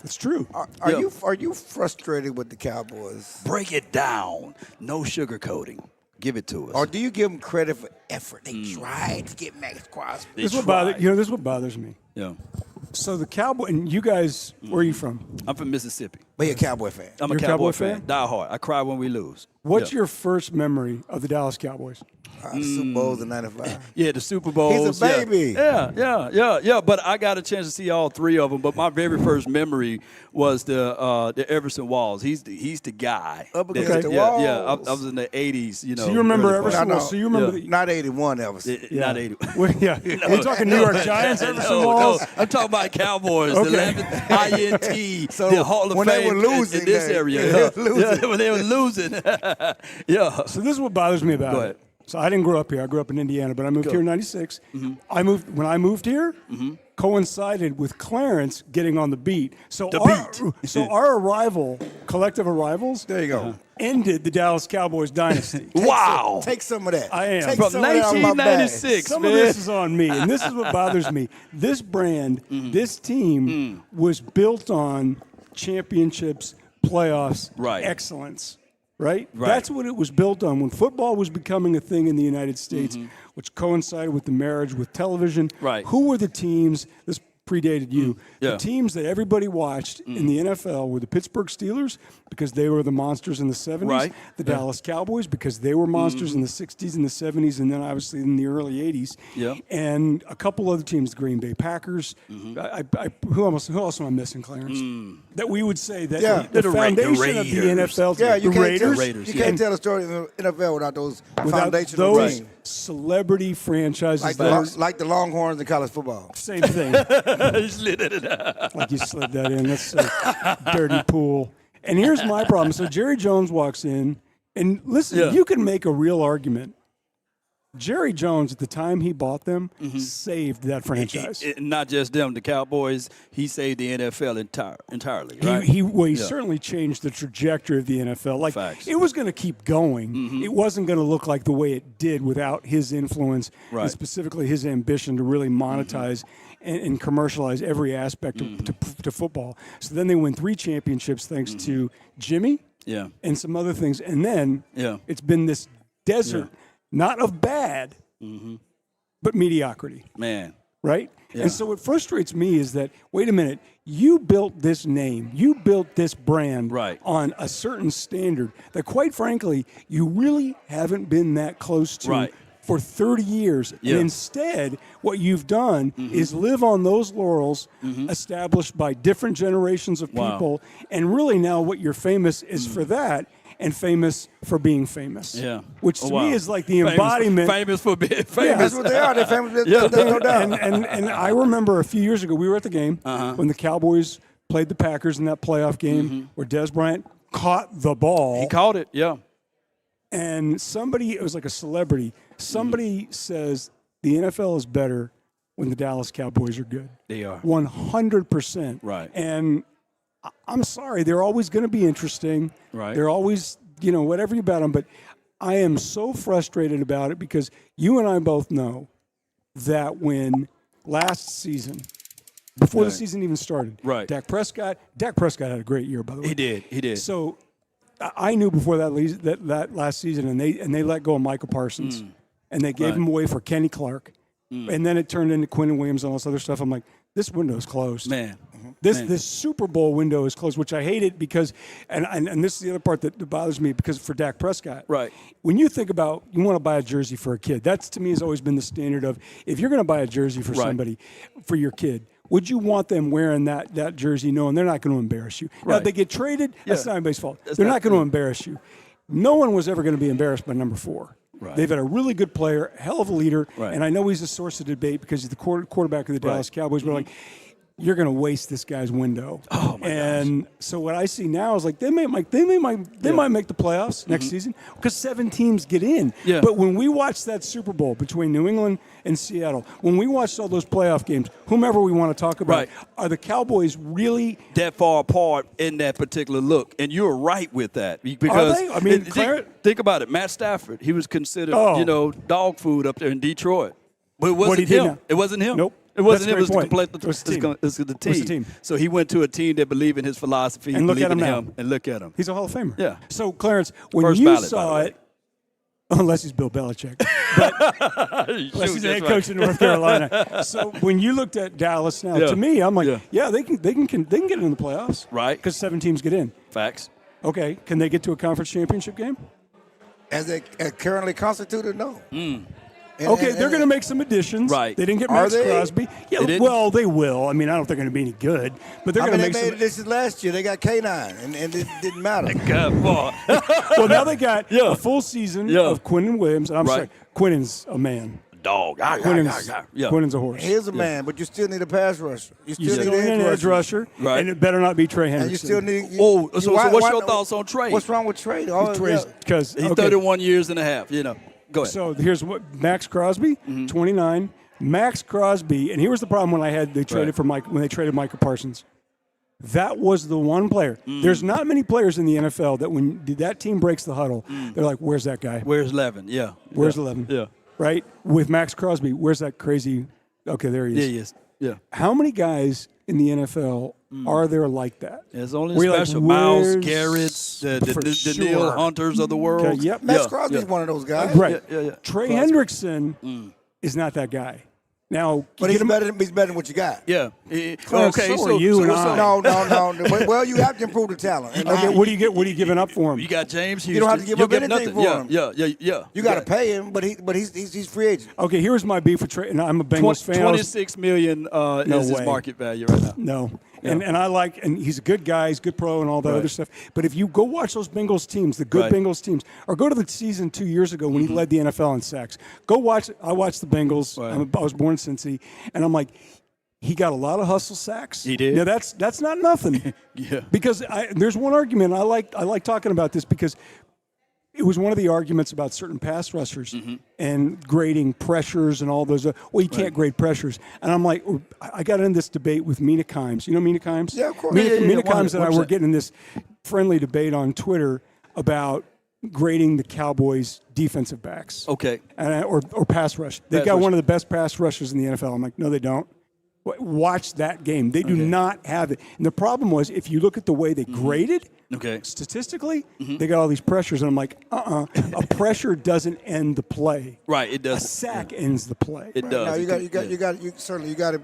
It's true. Are you frustrated with the Cowboys? Break it down. No sugarcoating. Give it to us. Or do you give them credit for effort? They tried to get Max Crosby. This is what bothers me. Yeah. So the Cowboy, and you guys, where are you from? I'm from Mississippi. But you're a Cowboy fan. I'm a Cowboy fan. Die hard. I cry when we lose. What's your first memory of the Dallas Cowboys? Super Bowls in '95. Yeah, the Super Bowls. He's a baby. Yeah. But I got a chance to see all three of them. But my very first memory was the Everson Walls. He's the guy. Up against the Walls. Yeah, I was in the '80s. So you remember Everson Walls? So you remember not '81 Everson. Not '81. Are you talking New York Giants? Everson Walls? No, I'm talking about Cowboys. The 11th INT. So the Hall of when Fame they were losing in this area. When they were losing. Yeah. So this is what bothers me about it. So I didn't grow up here. I grew up in Indiana, but I moved here in '96. When I moved here, coincided with Clarence getting on the beat. So our arrival, collective arrivals, there you go, ended the Dallas Cowboys dynasty. Wow. Take some of that. I am. From 1996, Some of this is on me, and this is what bothers me. This brand, this team was built on championships, playoffs, excellence. Right? That's what it was built on. When football was becoming a thing in the United States, which coincided with the marriage with television, who were the teams, this predated you, the teams that everybody watched in the NFL were the Pittsburgh Steelers because they were the monsters in the 70s, the Dallas Cowboys because they were monsters in the 60s and the 70s, and then obviously in the early 80s, and a couple other teams, the Green Bay Packers. Who else am I missing, Clarence? That we would say that the foundation of the NFL. Yeah, you the can't Raiders. You can't tell a story in the NFL without those foundational those teams. Celebrity franchises. Like the Longhorns in college football. Same thing. You slid it in. Like you slid that in. That's a dirty pool. And here's my problem. So Jerry Jones walks in, and listen, you can make a real argument. Jerry Jones, at the time he bought them, saved that franchise. Not just them, the Cowboys. He saved the NFL entirely. Right? He certainly changed the trajectory of the NFL. Like it was going to keep going. It wasn't going to look like the way it did without his influence, and specifically his ambition to really monetize and commercialize every aspect to football. So then they win 3 championships thanks to Jimmy and some other things. And then it's been this desert. Not of bad, but mediocrity. Man. Right? Yeah. And so what frustrates me is that, wait a minute, you built this name, you built this brand on a certain standard that, quite frankly, you really haven't been that close to for 30 years. And instead, what you've done is live on those laurels established by different generations of people. And really now what you're famous is for that. and famous for being famous. Yeah. Which to me is like the embodiment. Famous for being famous. Yeah, that's what they are. They're famous. There's no doubt. And I remember a few years ago, we were at the game when the Cowboys played the Packers in that playoff game where Des Bryant caught the ball. He caught it, yeah. And somebody, it was like a celebrity, somebody says the NFL is better when the Dallas Cowboys are good. They are. 100%. Right. And I'm sorry, they're always going to be interesting. Right. They're always, whatever you bet them. But I am so frustrated about it because you and I both know that when last season, before the season even started, Dak Prescott had a great year, by the way. He did. So I knew before that last season, and they let go of Michael Parsons, and they gave him away for Kenny Clark, and then it turned into Quinn Williams and all this other stuff. I'm like, this window is closed. Man. This Super Bowl window is closed, which I hated because, and this is the other part that bothers me because for Dak Prescott, right? When you think about you want to buy a jersey for a kid, that's to me has always been the standard of if you're going to buy a jersey for somebody, for your kid, would you want them wearing that jersey knowing they're not going to embarrass you? Now, if they get traded, that's not anybody's fault. They're not going to embarrass you. No one was ever going to be embarrassed by number 4. Right. They've had a really good player, hell of a leader, and I know he's a source of debate because he's the quarterback of the Dallas Cowboys. We're like, you're going to waste this guy's window. Oh my gosh. So what I see now is like they might make the playoffs next season because 7 teams get in. Yeah. But when we watched that Super Bowl between New England and Seattle, when we watched all those playoff games, whomever we want to talk about, are the Cowboys really that far apart in that particular look? And you're right with that because are they? I mean, think about it. Matt Stafford, he was considered dog food up there in Detroit, but it wasn't him. him. It wasn't him. Nope. It wasn't him. It was the team. So he went to a team that believed in his philosophy and look at him now. now. And look at him. He's a Hall of Famer. Yeah. So Clarence, when First you ballot, saw it, unless he's Bill Belichick, but unless he's the head coach in North Carolina. So when you looked at Dallas now, to me, I'm like, they can get in the playoffs, right? Because 7 teams get in. Facts. Okay, can they get to a conference championship game? As they currently constituted, no. They're going to make some additions. Right. They didn't get Max Crosby. Yeah, well, they will. I mean, I don't think they're going to be any good, but they're going to make some. They made this last year. They got K9, and it didn't matter. Good boy. Well, now they got a full season of Quinnen Williams. And I'm sorry, Quinnen's a man. Dog. Quinnen's a horse. He is a man, but you still need a pass rusher. You still need an edge rusher, right? And it better not be Trey Hendrickson. And you still need. So what's your thoughts on Trey? What's wrong with Trey? Because he's 31 years and a half. Go ahead. So here's what Max Crosby, 29. Max Crosby, and here was the problem when they traded for Mike when they traded Michael Parsons. That was the one player. There's not many players in the NFL that when that team breaks the huddle, they're like, "Where's that guy? Where's Levin? Yeah. Where's Levin? Yeah. Right? With Max Crosby, where's that crazy? Okay, there he is. Yeah, he is. Yeah. How many guys in the NFL are there like that? There's only special Miles Garrett, the Neil Hunters of the world. Okay, yep. Max Crosby's one of those guys. Right. Yeah. Trey Hendrickson is not that guy. Now, but he's better than what you got. Yeah. Okay. So you and I. No. Well, you have to improve the talent. Okay. What are you giving up for him? You got James Houston. You don't have to give up anything for him. Yeah. You got to pay him, but he's free agent. Okay. Here's my beef with Trey, and I'm a Bengals fan. $26 million is his market value right now. No. Yeah. And he's a good guy, he's a good pro and all that other stuff. But if you go watch those Bengals teams, the good Bengals teams, or go to the season 2 years ago when he led the NFL in sacks, go watch. I watched the Bengals. Right. I was born in Cincy, and I'm like, he got a lot of hustle sacks. He did. Now that's not nothing. Yeah. Because there's one argument I like talking about this because it was one of the arguments about certain pass rushers and grading pressures and all those. Well, you can't grade pressures. And I'm like, I got in this debate with Mina Kimes. You know Mina Kimes? Yeah, of course. Mina Kimes and I were getting in this friendly debate on Twitter about grading the Cowboys' defensive backs. Okay. Or pass rush. They've got one of the best pass rushers in the NFL. I'm like, no, they don't. Watch that game. They do not have it. And the problem was, if you look at the way they graded, statistically, they got all these pressures. And I'm like, a pressure doesn't end the play. Right, it does. A sack ends the play. It does. Now you certainly got to.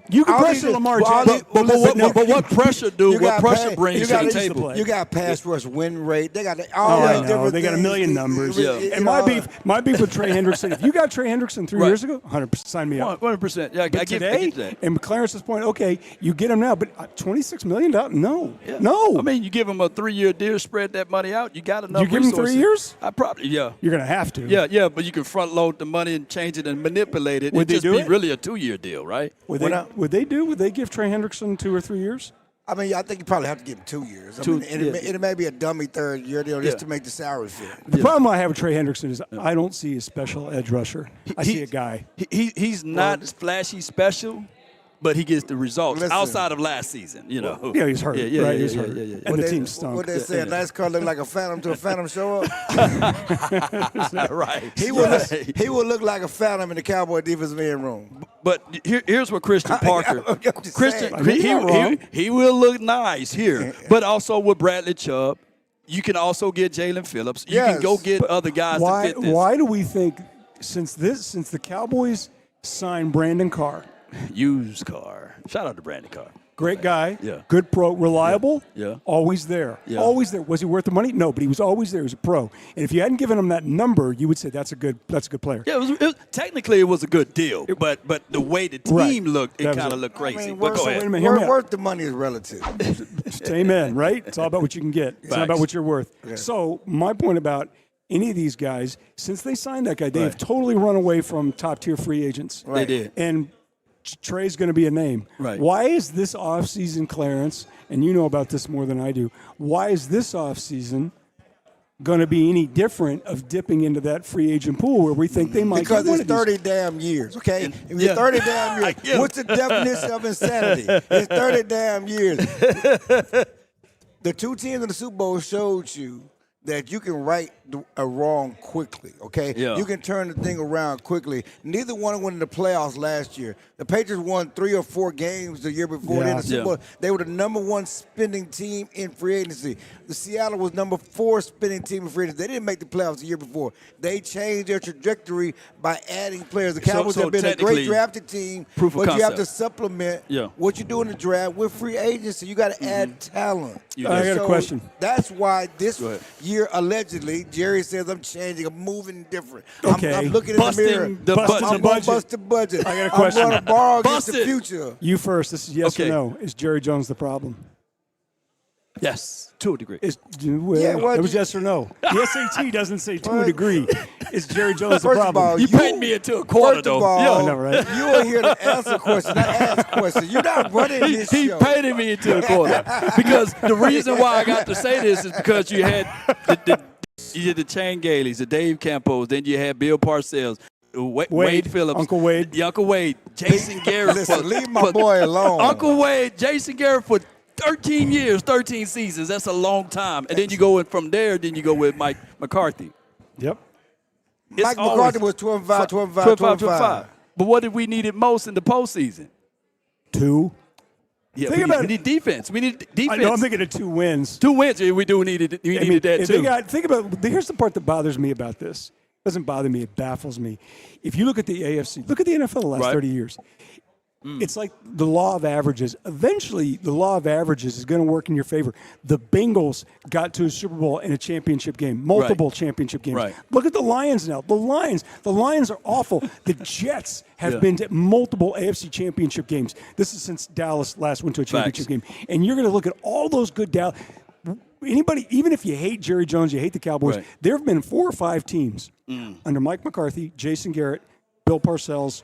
You can pressure Lamar Jackson. But what pressure do? What pressure brings to the table? You got pass rush win rate. They got all these different. They got a million numbers. And my beef with Trey Hendrickson. If you got Trey Hendrickson 3 years ago, 100%, sign me up. 100%. Yeah, I get that. And Clarence's point. Okay, you get him now, but $26 million? No, yeah. no. I mean, you give him a 3-year deal, spread that money out. You got enough. You give him 3 years? I probably You're gonna have to. Yeah, but you can front load the money and change it and manipulate it. Would they do it? Really a 2-year deal, right? Would they give Trey Hendrickson 2 or 3 years? I mean, I think you probably have to give him 2 years. It may be a dummy 3rd year deal just to make the salary fit. The problem I have with Trey Hendrickson is I don't see a special edge rusher. I see a guy. He's not flashy special, but he gets the results outside of last season. Yeah, he's hurt. Right, he's hurt. And the team stunk. What they said, last car looked like a phantom till a phantom show up. Right. He will look like a phantom in the Cowboy defensive end room. But here's what Christian Parker. He will look nice here, but also with Bradley Chubb. You can also get Jalen Phillips. You can go get other guys to fit this. Why do we think since the Cowboys signed Brandon Carr? Used Carr. Shout out to Brandon Carr. Great guy. Yeah. Good pro. Reliable. Yeah. Always there. Yeah. Always there. Was he worth the money? No, but he was always there. He was a pro. And if you hadn't given him that number, you would say that's a good player. Yeah, technically it was a good deal, but the way the team looked, it kind of looked crazy. I mean, but go ahead. Worth the money is relative. Amen, right? It's all about what you can get. It's not about what you're worth. Yeah. So my point about any of these guys, since they signed that guy, they have totally run away from top-tier free agents. Right. They did. And Trey's going to be a name. Right. Why is this offseason, Clarence, and you know about this more than I do, why is this offseason going to be any different of dipping into that free agent pool where we think they might because get one it's of 30 damn years, okay? If it's 30 damn years, what's the definition of insanity? It's 30 damn years. The 2 teams in the Super Bowl showed you that you can right a wrong quickly, okay? Yeah. You can turn the thing around quickly. Neither one went in the playoffs last year. The Patriots won 3 or 4 games the year before in the Super Bowl. They were the number 1 spending team in free agency. The Seattle was number 4 spending team in free agency. They didn't make the playoffs the year before. They changed their trajectory by adding players. The Cowboys have been a great drafted team, but you have to supplement what you do in the draft with free agency. You got to add talent. I got a question. That's why this year, allegedly, Jerry says I'm changing, I'm moving different. Okay. I'm looking in the mirror. I'm going to bust the budget. I got a question. I'm going to borrow against the future. You first. This is yes or no. Is Jerry Jones the problem? Yes, to a degree. It was yes or no. The SAT doesn't say to a degree. Is Jerry Jones the problem? All, you paid me into a quarter, though. I know, right? You are here to answer questions, not ask questions. You're not running this show. He paid me into a quarter. Because the reason why I got to say this is because you had you did the Chain Galeys, the Dave Campos, then you had Bill Parcells, Wade Phillips, Uncle Wade, Jason Garrett. Listen, leave my boy alone. Uncle Wade, Jason Garrett for 13 years, 13 seasons. That's a long time. And then you go in from there, then you go with Mike McCarthy. Yep. Mike McCarthy was 12-5. But what did we need it most in the postseason? 2. Yeah, we need defense. We need defense. I'm thinking of 2 wins. 2 wins. We do needed that too. Think about. Here's the part that bothers me about this. It doesn't bother me. It baffles me. If you look at the AFC, look at the NFL the last 30 years. It's like the law of averages. Eventually, the law of averages is going to work in your favor. The Bengals got to a Super Bowl and a championship game, multiple championship games. Right. Look at the Lions now. The Lions are awful. The Jets have been to multiple AFC championship games. This is since Dallas last went to a championship game. And you're going to look at all those good Dallas. Anybody, even if you hate Jerry Jones, you hate the Cowboys, there have been 4 or 5 teams under Mike McCarthy, Jason Garrett, Bill Parcells,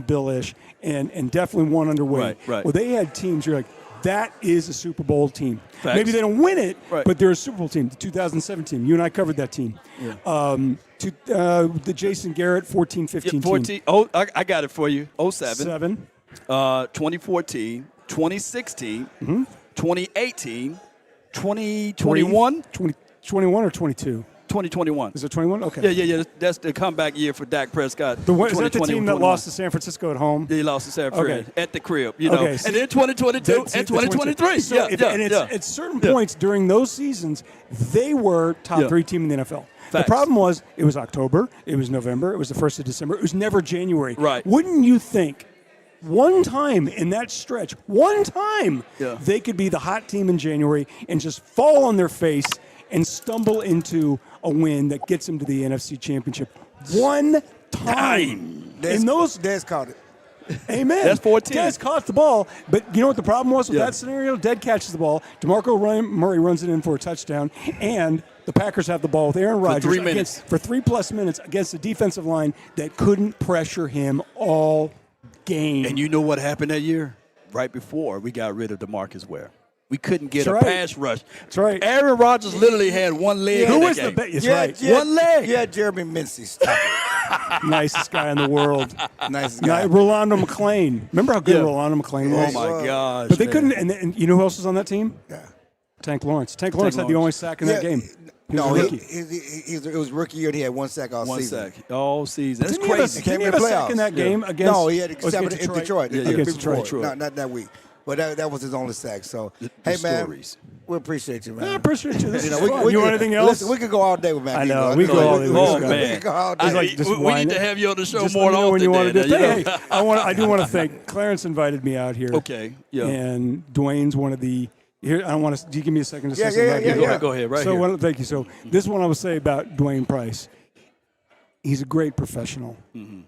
Bill Ish, and definitely one under Wade. Right. Well, they had teams you're like, that is a Super Bowl team. Facts. Maybe they don't win it, but they're a Super Bowl team. The 2007 team. You and I covered that team. Yeah. The Jason Garrett 14-15 14. team. Oh, I got it for you. 07. 2014. 2016. 2018. 2021. 2021 or 22? 2021. Is it 21? Okay. Yeah. That's the comeback year for Dak Prescott. Is that the team that lost to San Francisco at home? They lost to San Francisco at the crib, Okay, and then 2022 and 2023. So at certain points during those seasons, they were top 3 team in the NFL. Facts. The problem was it was October, it was November, it was the 1st of December. It was never January. Right. Wouldn't you think one time in that stretch, they could be the hot team in January and just fall on their face and stumble into a win that gets them to the NFC Championship. One time. Dez caught it. Amen. That's 14. Dez caught the ball, but you know what the problem was with that scenario? Dez catches the ball. DeMarco Murray runs it in for a touchdown, and the Packers have the ball with Aaron Rodgers for 3+ minutes against a defensive line that couldn't pressure him all game. And you know what happened that year? Right before we got rid of DeMarcus Ware. We couldn't get a pass rush. That's right. Aaron Rodgers literally had one leg. Who was the best? That's right. One leg. Yeah, Jeremy Mincy. Stop it. Nicest guy in the world. Nicest guy. Rolando McClain. Remember how good Rolando McClain was? Oh, my gosh. But they couldn't. And you know who else was on that team? Yeah. Tank Lawrence. Tank Lawrence had the only sack in that game. No, it was rookie year and he had one sack all season. One sack all season. That's Didn't crazy. He have a sack in that game against? No, he had in Detroit. Against Detroit. Not that week. But that was his only sack. So, hey, man, we appreciate you, man. I appreciate you. This is fun. You want anything else? Listen, we could go all day with Matt. I know. We go all day. Oh, man. We could go all day. We need to have you on the show just more often. When you want to do Dan, it. I do want to thank Clarence invited me out here. Okay. Yeah. And Dwayne's one of the. Here, I don't want to. Do you give me a second to say something? Yeah. Go ahead. Right so here. Thank you. So this is what I would say about Dwayne Price. He's a great professional. Mm-hmm.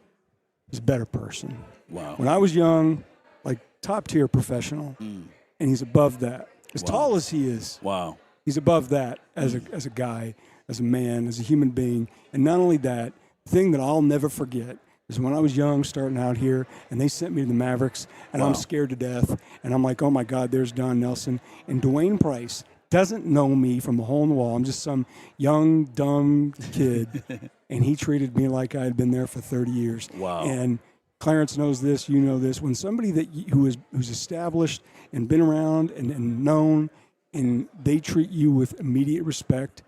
He's a better person. Wow. When I was young, like top tier professional, and he's above that. As tall as he is. Wow. He's above that as a guy, as a man, as a human being. And not only that, the thing that I'll never forget is when I was young, starting out here, and they sent me to the Mavericks, and I'm scared to death. And I'm like, oh, my God, there's Don Nelson. And Dwayne Price doesn't know me from a hole in the wall. I'm just some young, dumb kid. And he treated me like I had been there for 30 years. Wow. And Clarence knows this, you know this. When somebody who's established and been around and known, and they treat you with immediate respect,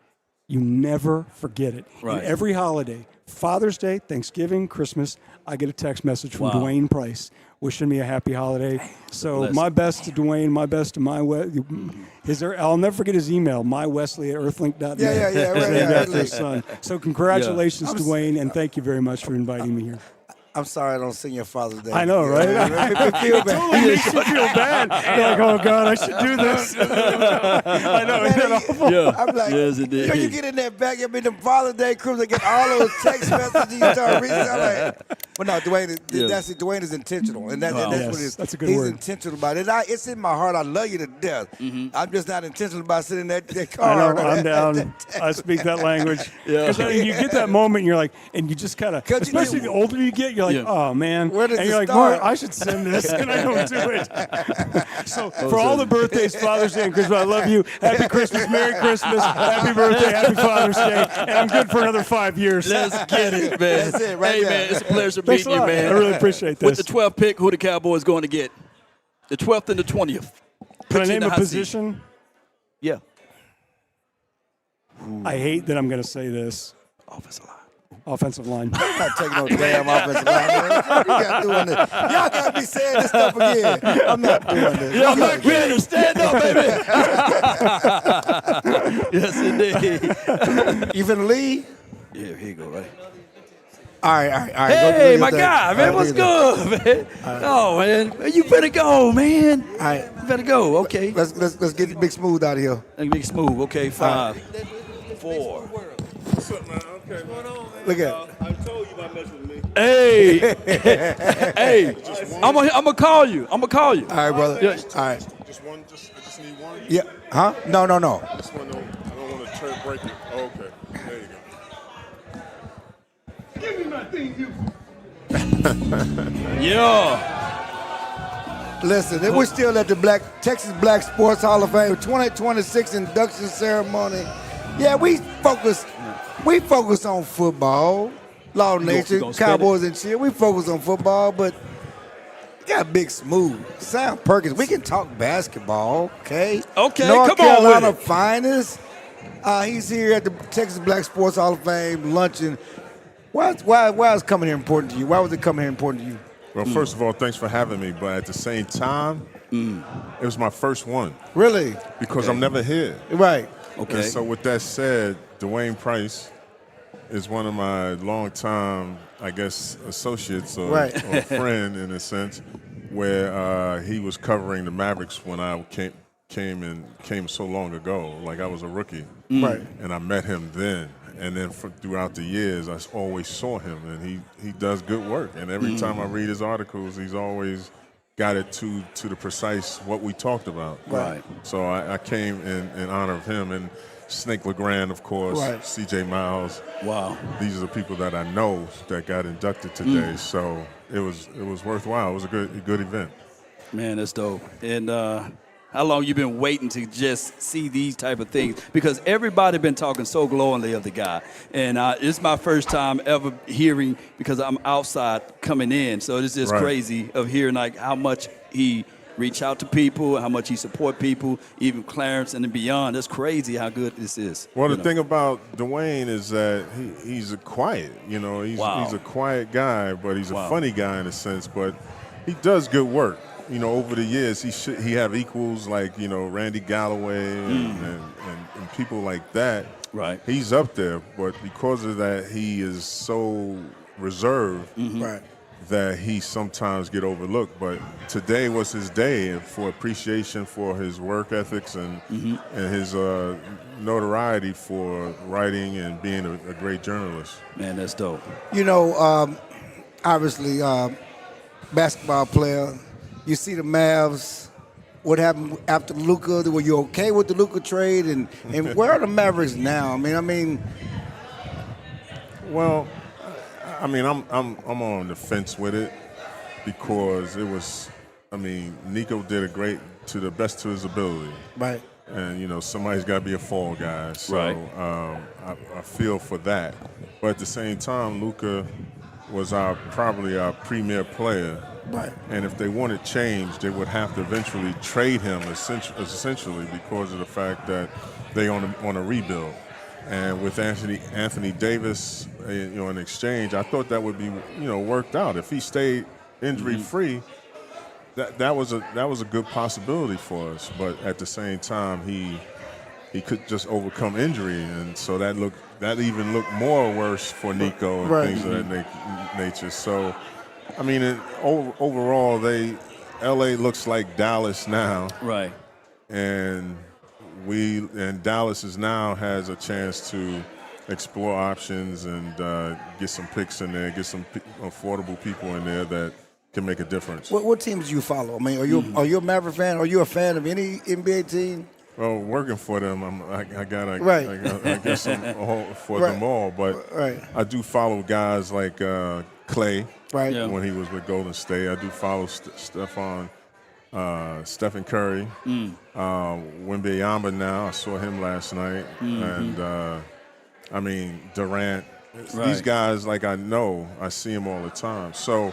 you never forget it. Right. And every holiday, Father's Day, Thanksgiving, Christmas, I get a text message from Dwayne Price wishing me a happy holiday. So my best to Dwayne, my best to I'll never forget his email, mywesley@earthlink.net. After his son. So congratulations, Dwayne, and thank you very much for inviting me here. I'm sorry I don't sing your Father's Day. I know, right? It feel bad. Totally makes you feel bad. You're like, oh, God, I should do this. I know. Isn't that awful? Yeah. I'm like, yes, it did. You get in that back, I mean, the Father's Day cruise, I get all those text messages you start reading. I'm like, but no, Dwayne is intentional. And that's what it is. That's a good He's word. intentional about it. It's in my heart. I love you to death. I'm just not intentional about sitting in that car. I know, I'm down. I speak that language. Because you get that moment, and you're like, and you just kind of, especially the older you get, you're like, oh, man. Where does and it you're like, start? Mark, I should send this, and I don't do it. So for all the birthdays, Father's Day, and Christmas, I love you. Happy Christmas, Merry Christmas, Happy Birthday, Happy Father's Day, and I'm good for another 5 years. Let's get it, man. That's it, right Hey, there. man, it's a pleasure Thanks meeting a you, lot. man. I really appreciate this. With the 12th pick, who the Cowboys going to get? The 12th and the 20th. Can I Put you in name the a hot seat. position? Yeah. I hate that I'm going to say this. Offensive line. I'm not taking no damn offensive line. Man. You got doing this. Y'all got to be saying this stuff again. I'm not doing this. I'm not ready to stand up, baby. Yes, indeed. You finna leave? Yeah, here you go, right? All right. Hey, my guy, man, what's good, man? Oh, man, you better go, man. All right. You better go, okay. Let's get Big Smooth out of here. Big Smooth, okay, 5, 4. What's up, man? Okay. What's going on, man? Look at I told you about messing with me. Hey, hey, I'm gonna call you. All right, brother. Yeah. All right. I just need one. Yeah. Huh? No. This one, I don't want to break it. Oh, okay. There you go. Give me my thing, you. Yeah. Listen, we're still at the Texas Black Sports Hall of Fame 2026 induction ceremony. Yeah, we focus on football, Law Nation, Cowboys and cheer. We focus on football, but we got Big Smooth, Sam Perkins. We can talk basketball, okay? Okay, North come on Carolina with it. finest. He's here at the Texas Black Sports Hall of Fame luncheon. Why is coming here important to you? Why was it coming here important to you? Well, first of all, thanks for having me. But at the same time, it was my first one. Really? Because I'm never here. Right. Okay. And so with that said, Dwayne Price is one of my longtime, I guess, associates or friend in a sense. where he was covering the Mavericks when I came so long ago. Like I was a rookie, right? And I met him then, and then throughout the years, I always saw him, and he does good work. And every time I read his articles, he's always got it to the precise what we talked about. Right. So I came in honor of him and Snake LeGrand, of course, right. C.J. Miles. Wow. These are the people that I know that got inducted today. So it was worthwhile. It was a good event. Man, that's dope. And how long you been waiting to just see these type of things? Because everybody been talking so glowingly of the guy, and it's my first time ever hearing, because I'm outside coming in, so it's just crazy of hearing like how much he reach out to people, how much he support people, even Clarence and beyond. That's crazy how good this is. Well, the thing about Dwayne is that he's a quiet, he's a quiet guy, but he's a funny guy in a sense, but he does good work. Over the years, he have equals like, Randy Galloway and people like that. Right. He's up there, but because of that, he is so reserved that he sometimes get overlooked. But today was his day for appreciation for his work ethics and his notoriety for writing and being a great journalist. Man, that's dope. Obviously, basketball player. You see the Mavs, what happened after Luka? Were you okay with the Luka trade? And where are the Mavericks now? Well, I'm on the fence with it because it was, Nico did to the best to his ability. Right. And, somebody's got to be a fall guy. So I feel for that. But at the same time, Luka was probably our premier player. Right. And if they wanted change, they would have to eventually trade him essentially because of the fact that they on a rebuild. And with Anthony Davis, in exchange, I thought that would be, worked out. If he stayed injury-free, that was a good possibility for us. But at the same time, he could just overcome injury, and so that even looked more worse for Nico and things of that nature. So. Overall, L.A. looks like Dallas now, right? And Dallas now has a chance to explore options and get some picks in there, get some affordable people in there that can make a difference. What teams do you follow? Are you a Maverick fan? Are you a fan of any NBA team? Well, working for them, I guess I'm for them all, but I do follow guys like Clay. Right. Yeah. When he was with Golden State. I do follow Stephen Curry. Wembanyama now. I saw him last night. And, Durant. Right. These guys, I see them all the time. So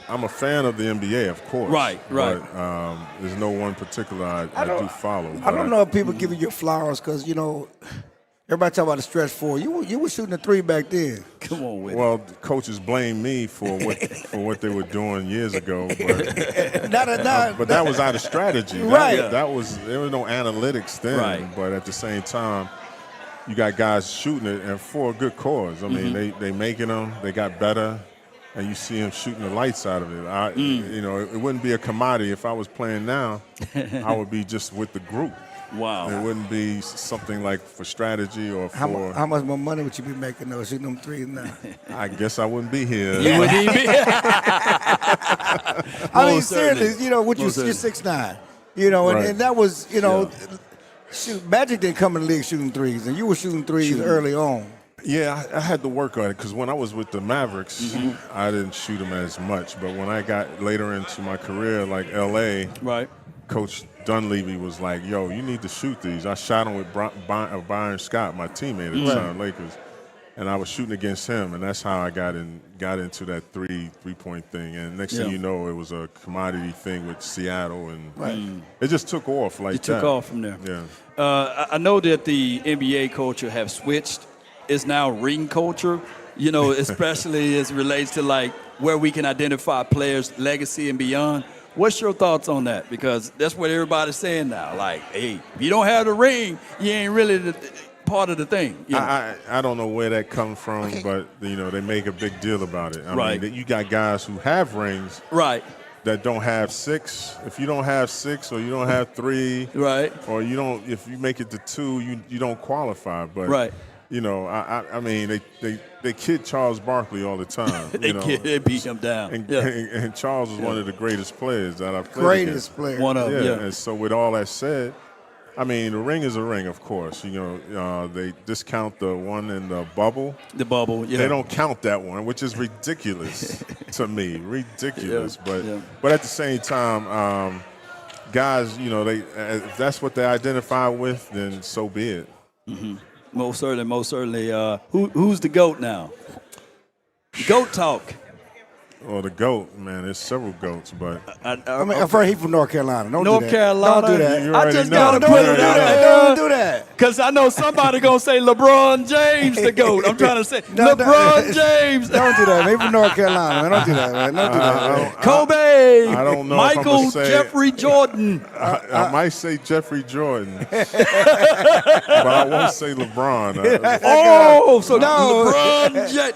I'm a fan of the NBA, of course. Right. But there's no one particular I do follow. I don't know if people give you flowers because, everybody talk about the stretch four. You were shooting a three back then. Come on with Well, coaches blame me for what they were doing years ago, but that was out of strategy. Right. There was no analytics then. Right. But at the same time, you got guys shooting it and for a good cause. They making them. They got better, and you see them shooting the lights out of it. It wouldn't be a commodity if I was playing now. I would be just with the group. Wow. It wouldn't be something like for strategy or for... How much more money would you be making, though, shooting them threes now? I guess I wouldn't be here. You wouldn't even be seriously, you're 6'9", and that was, Magic didn't come in the league shooting threes, and you were shooting threes early on. Yeah, I had to work on it because when I was with the Mavericks, I didn't shoot them as much. But when I got later into my career, like L.A., Coach Dunleavy was like, yo, you need to shoot these. I shot him with Byron Scott, my teammate at the time, Lakers. And I was shooting against him, and that's how I got into that three-point thing. And next thing you know, it was a commodity thing with Seattle, and it just took off like that. It took off from there. Yeah. I know that the NBA culture have switched. It's now ring culture, especially as it relates to like where we can identify players' legacy and beyond. What's your thoughts on that? Because that's what everybody's saying now. Like, hey, if you don't have the ring, you ain't really part of the thing. I don't know where that comes from, but they make a big deal about it. I mean, you got guys who have rings, that don't have 6. If you don't have 6 or you don't have 3, right, or you don't, if you make it to 2, you don't qualify. But right. You know, I mean, they kid Charles Barkley all the time. They beat him down. And Charles is one of the greatest players that I've played Greatest against. player. One of them, yeah. And so with all that said, I mean, the ring is a ring, of course. You know, they discount the one in the bubble. The bubble, yeah. They don't count that one, which is ridiculous to me. Ridiculous. But at the same time, guys, you know, if that's what they identify with, then so be it. Mm-hmm. Most certainly. Who's the GOAT now? GOAT talk. Well, the GOAT, man, there's several GOATs, but I mean, I've heard he from North Carolina. Don't North do that. Carolina. Don't do that. You I already just know. gotta Don't put do it that. out. Don't do that. Because I know somebody gonna say LeBron James the GOAT. I'm trying to say LeBron James. Don't do that. Maybe from North Carolina, man. Don't do that, man. Don't do that. Man. Kobe. I don't know. Michael if I'm Jeffrey Jordan. I might say Jeffrey Jordan, but I won't say LeBron. So No.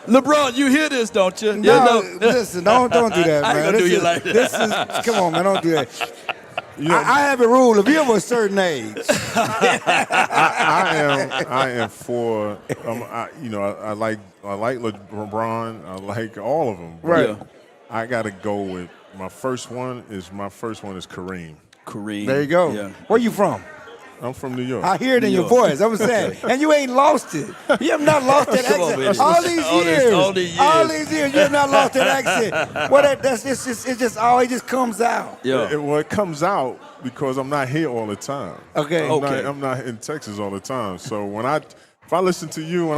LeBron, you hear this, don't you? No, listen, don't do that, man. I ain't gonna do you like that. This is, come on, man, don't do that. I have a rule. If you're of a certain age, I am for. I like LeBron. I like all of them. Right. Yeah. I got to go with my first one is Kareem. Kareem. there you go. Yeah. Where you from? I'm from New York. I hear it in New your York. voice. I'm saying, and you ain't lost it. You have not lost that Come on, accent. man. All these years, you have not lost that accent. Well, it just comes out. Yeah. It comes out because I'm not here all the time. Okay. I'm not in Texas all the time. So if I listen to you,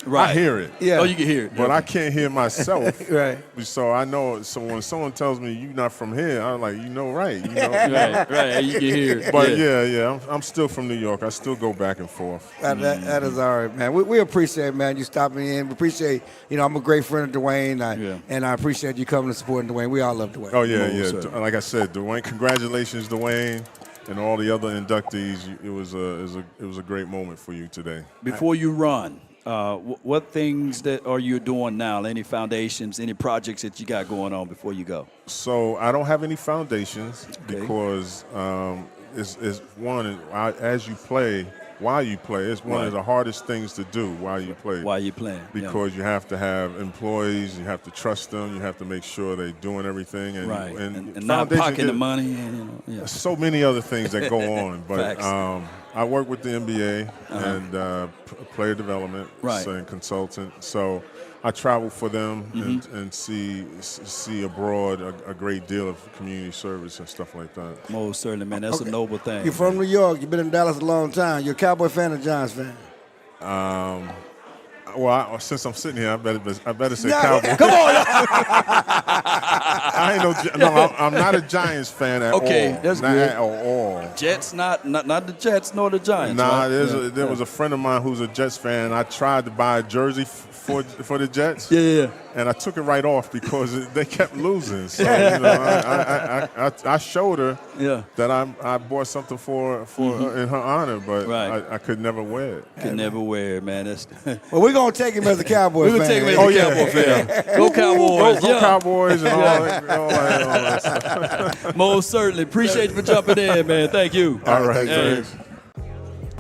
Right. I hear it. Yeah. Oh, you can hear it. But I can't hear myself. Right. So I know. So when someone tells me you're not from here, I'm like, right. You know. right. You can hear it. But yeah, I'm still from New York. I still go back and forth. That is all right, man. We appreciate, man, you stopping in. We appreciate, I'm a great friend of Dwayne, and I appreciate you coming and supporting Dwayne. We all love Dwayne. Oh yeah. Like I said, Dwayne. Congratulations, Dwayne. And all the other inductees, it was a great moment for you today. Before you run, what things that are you doing now? Any foundations, any projects that you got going on before you go? So I don't have any foundations because it's one, as you play, while you play, it's one of the hardest things to do while you play. While you're playing. Because you have to have employees, you have to trust them, you have to make sure they're doing everything. And not pocketing the money. And, so many other things that go on. But Facts. I work with the NBA and player development and consultant. So I travel for them and see abroad a great deal of community service and stuff like that. Most certainly, man. That's a noble thing. You're from New York. You've been in Dallas a long time. You're a Cowboy fan or Giants fan? Well, since I'm sitting here, I better say Cowboys. Come on. I'm not a Giants fan at all. Okay, that's not good. at all. Jets, not the Jets nor the Giants. Nah, right? there was a friend of mine who's a Jets fan. I tried to buy a jersey for the Jets. Yeah. And I took it right off because they kept losing. So I showed her that I bought something for her in her honor, but I could never wear it. Could never wear it, man. Well, we're gonna take him as a Cowboy fan. We're gonna take him as a Cowboy fan. Go Cowboys! Go Cowboys and all that stuff. Most certainly. Appreciate you for jumping in, man. Thank you. All right. Thanks.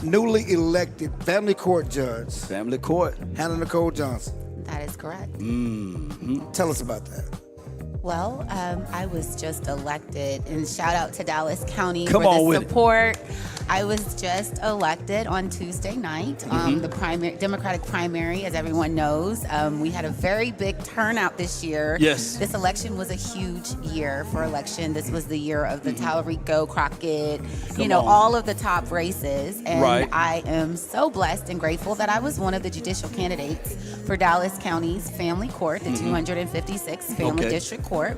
Newly elected family court judge. Family court. Hannah Nicole Johnson. That is correct. Mm-hmm. Tell us about that. Well, I was just elected, and shout out to Dallas County Come for on the with support. I was just elected on Tuesday night, the Democratic primary, as everyone knows. We had a very big turnout this year. Yes. This election was a huge year for election. This was the year of the Talarico, Crockett, all of the top races. And I am so blessed and grateful that I was one of the judicial candidates for Dallas County's family court, the 256th Family District Court.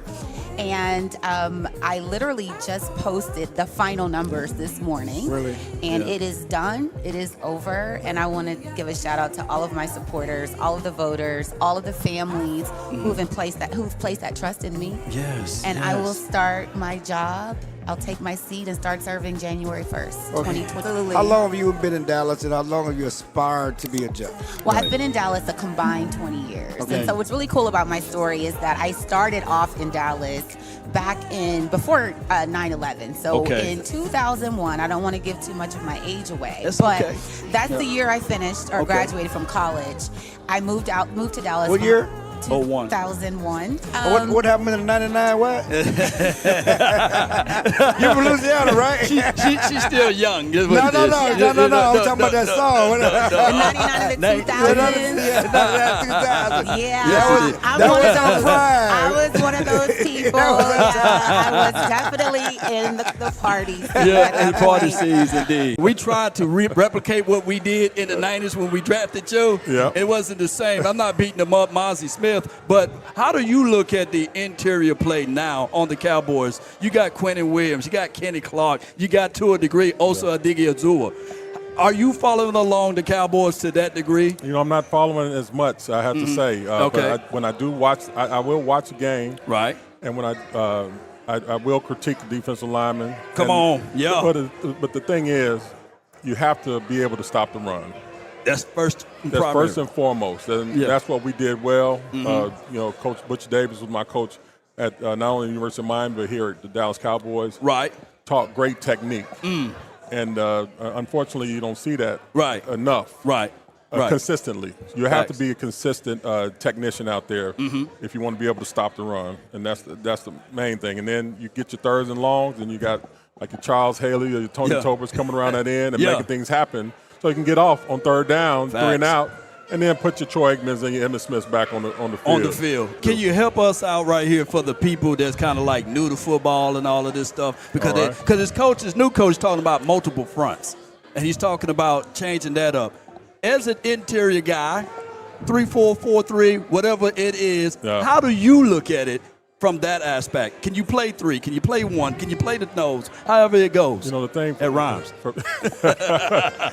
And I literally just posted the final numbers this morning. Really? And it is done. It is over. And I want to give a shout out to all of my supporters, all of the voters, all of the families who've placed that trust in me. Yes. And I will start my job I'll take my seat and start serving January 1st, 2020. How long have you been in Dallas, and how long have you aspired to be a judge? Well, I've been in Dallas a combined 20 years. Okay. And so what's really cool about my story is that I started off in Dallas back in before 9/11. So in 2001, I don't want to give too much of my age away, but that's the year I finished or graduated from college. I moved to Dallas. What year? 2001. What happened in '99? What? You from Louisiana, right? She's still young. No. I'm talking about that song. In '99 and the 2000s. Yeah, I was one of those people. I was definitely in the parties. Yeah, in the party scenes, indeed. We tried to replicate what we did in the '90s when we drafted you. Yeah. It wasn't the same. I'm not beating them up, Mozzie Smith. But how do you look at the interior play now on the Cowboys? You got Quentin Williams, you got Kenny Clark, you got to a degree also Adigi Azua. Are you following along the Cowboys to that degree? You know, I'm not following as much, I have to say. But when I do watch, I will watch a game. Right. And when I will critique the defensive linemen. Come on, yeah. But the thing is, you have to be able to stop the run. That's first and foremost. And that's what we did well. You know, Coach Butch Davis was my coach at not only the University of Miami, but here at the Dallas Cowboys. Right. Taught great technique. And unfortunately, you don't see that enough. Right. Consistently. You have to be a consistent technician out there if you want to be able to stop the run. And that's the main thing. And then you get your thirds and longs, and you got like your Charles Haley or your Tony Tobers coming around that end and making things happen. So you can get off on third down, 3 and out, and then put your Troy Aikmans and your Emmitt Smiths back on the field. On the field. Can you help us out right here for the people that's kind of like new to football and all of this stuff? Because his new coach is talking about multiple fronts, and he's talking about changing that up. As an interior guy, 3-4, 4-3, whatever it is, how do you look at it from that aspect? Can you play 3? Can you play 1? Can you play the nose? However it goes. You know, the thing. It rhymes.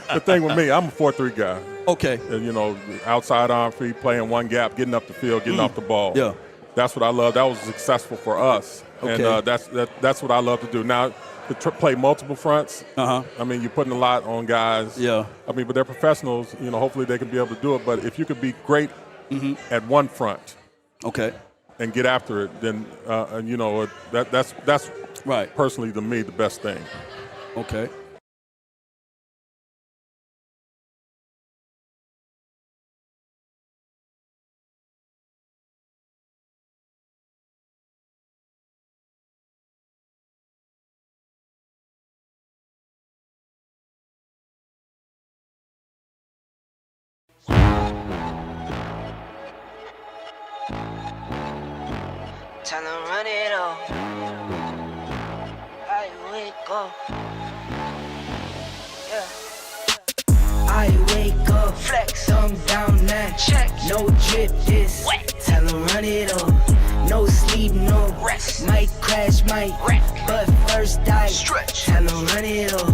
The thing with me, I'm a 4-3 guy. Okay. And, you know, outside arm feet, playing one gap, getting up the field, getting off the ball. Yeah. That's what I love. That was successful for us. Okay. And that's what I love to do. Now, to play multiple fronts, I mean, you're putting a lot on guys. Yeah. I mean, but they're professionals. You know, hopefully they can be able to do it. But if you could be great at one front. Okay. And get after it, then and you know that's right. Personally, to me, the best thing. Okay. Time to run it all. I wake up. Yeah. I wake up. Flex. Thumb down now. Check. No drip this. Wet. Tell them run it all. No sleep, no rest. Might crash, might wreck. But first I stretch. Tell them run it all.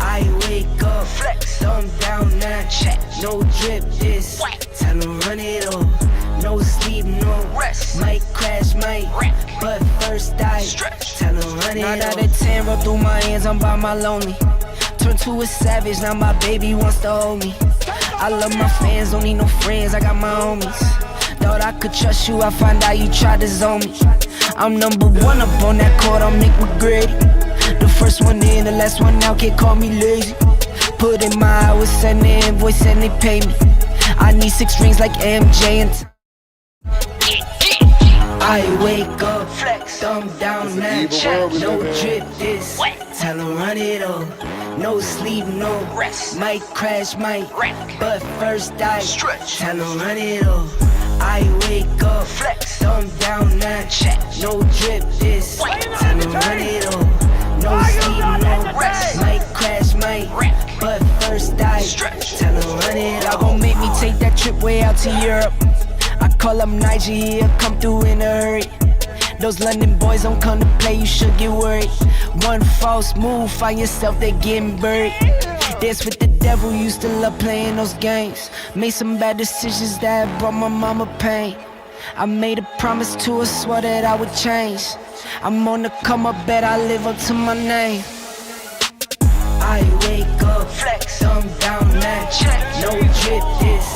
I wake up. Flex. Thumb down now. Check. No drip this. Wet. Tell them run it all. No sleep, no rest. Might crash, might wreck. But first I stretch. Tell them run it. 9 out of 10 roll through my hands, I'm by my lonely. Turned to a savage, now my baby wants to hold me. I love my fans, don't need no friends, I got my homies. Thought I could trust you, I find out you tried to zone me. I'm number 1 up on that court, I'll make McGrady. The first one in, the last one out, can't call me lazy. Put in my hours, send the invoice and they pay me. I need 6 rings like MJ and I wake up, flex, thumb down, now check. No drip this, tell them run it up. No sleep, no rest. Might crash, might wreck. But first I stretch, tell them run it up. I wake up, flex, thumb down, now check. No drip this, tell them run it up. No sleep, no rest. Might crash, might wreck. But first I stretch, tell them run it up. Y'all gon' make me take that trip way out to Europe. I call up Niger, he'll come through in a hurry. Those London boys don't come to play, you should get worried. One false move, find yourself, they getting buried. Dance with the devil, used to love playing those games. Made some bad decisions that brought my mama pain. I made a promise to her, swore that I would change. I'm on the come up, bet I live up to my name. I wake up, flex, thumb down that check. No drip, this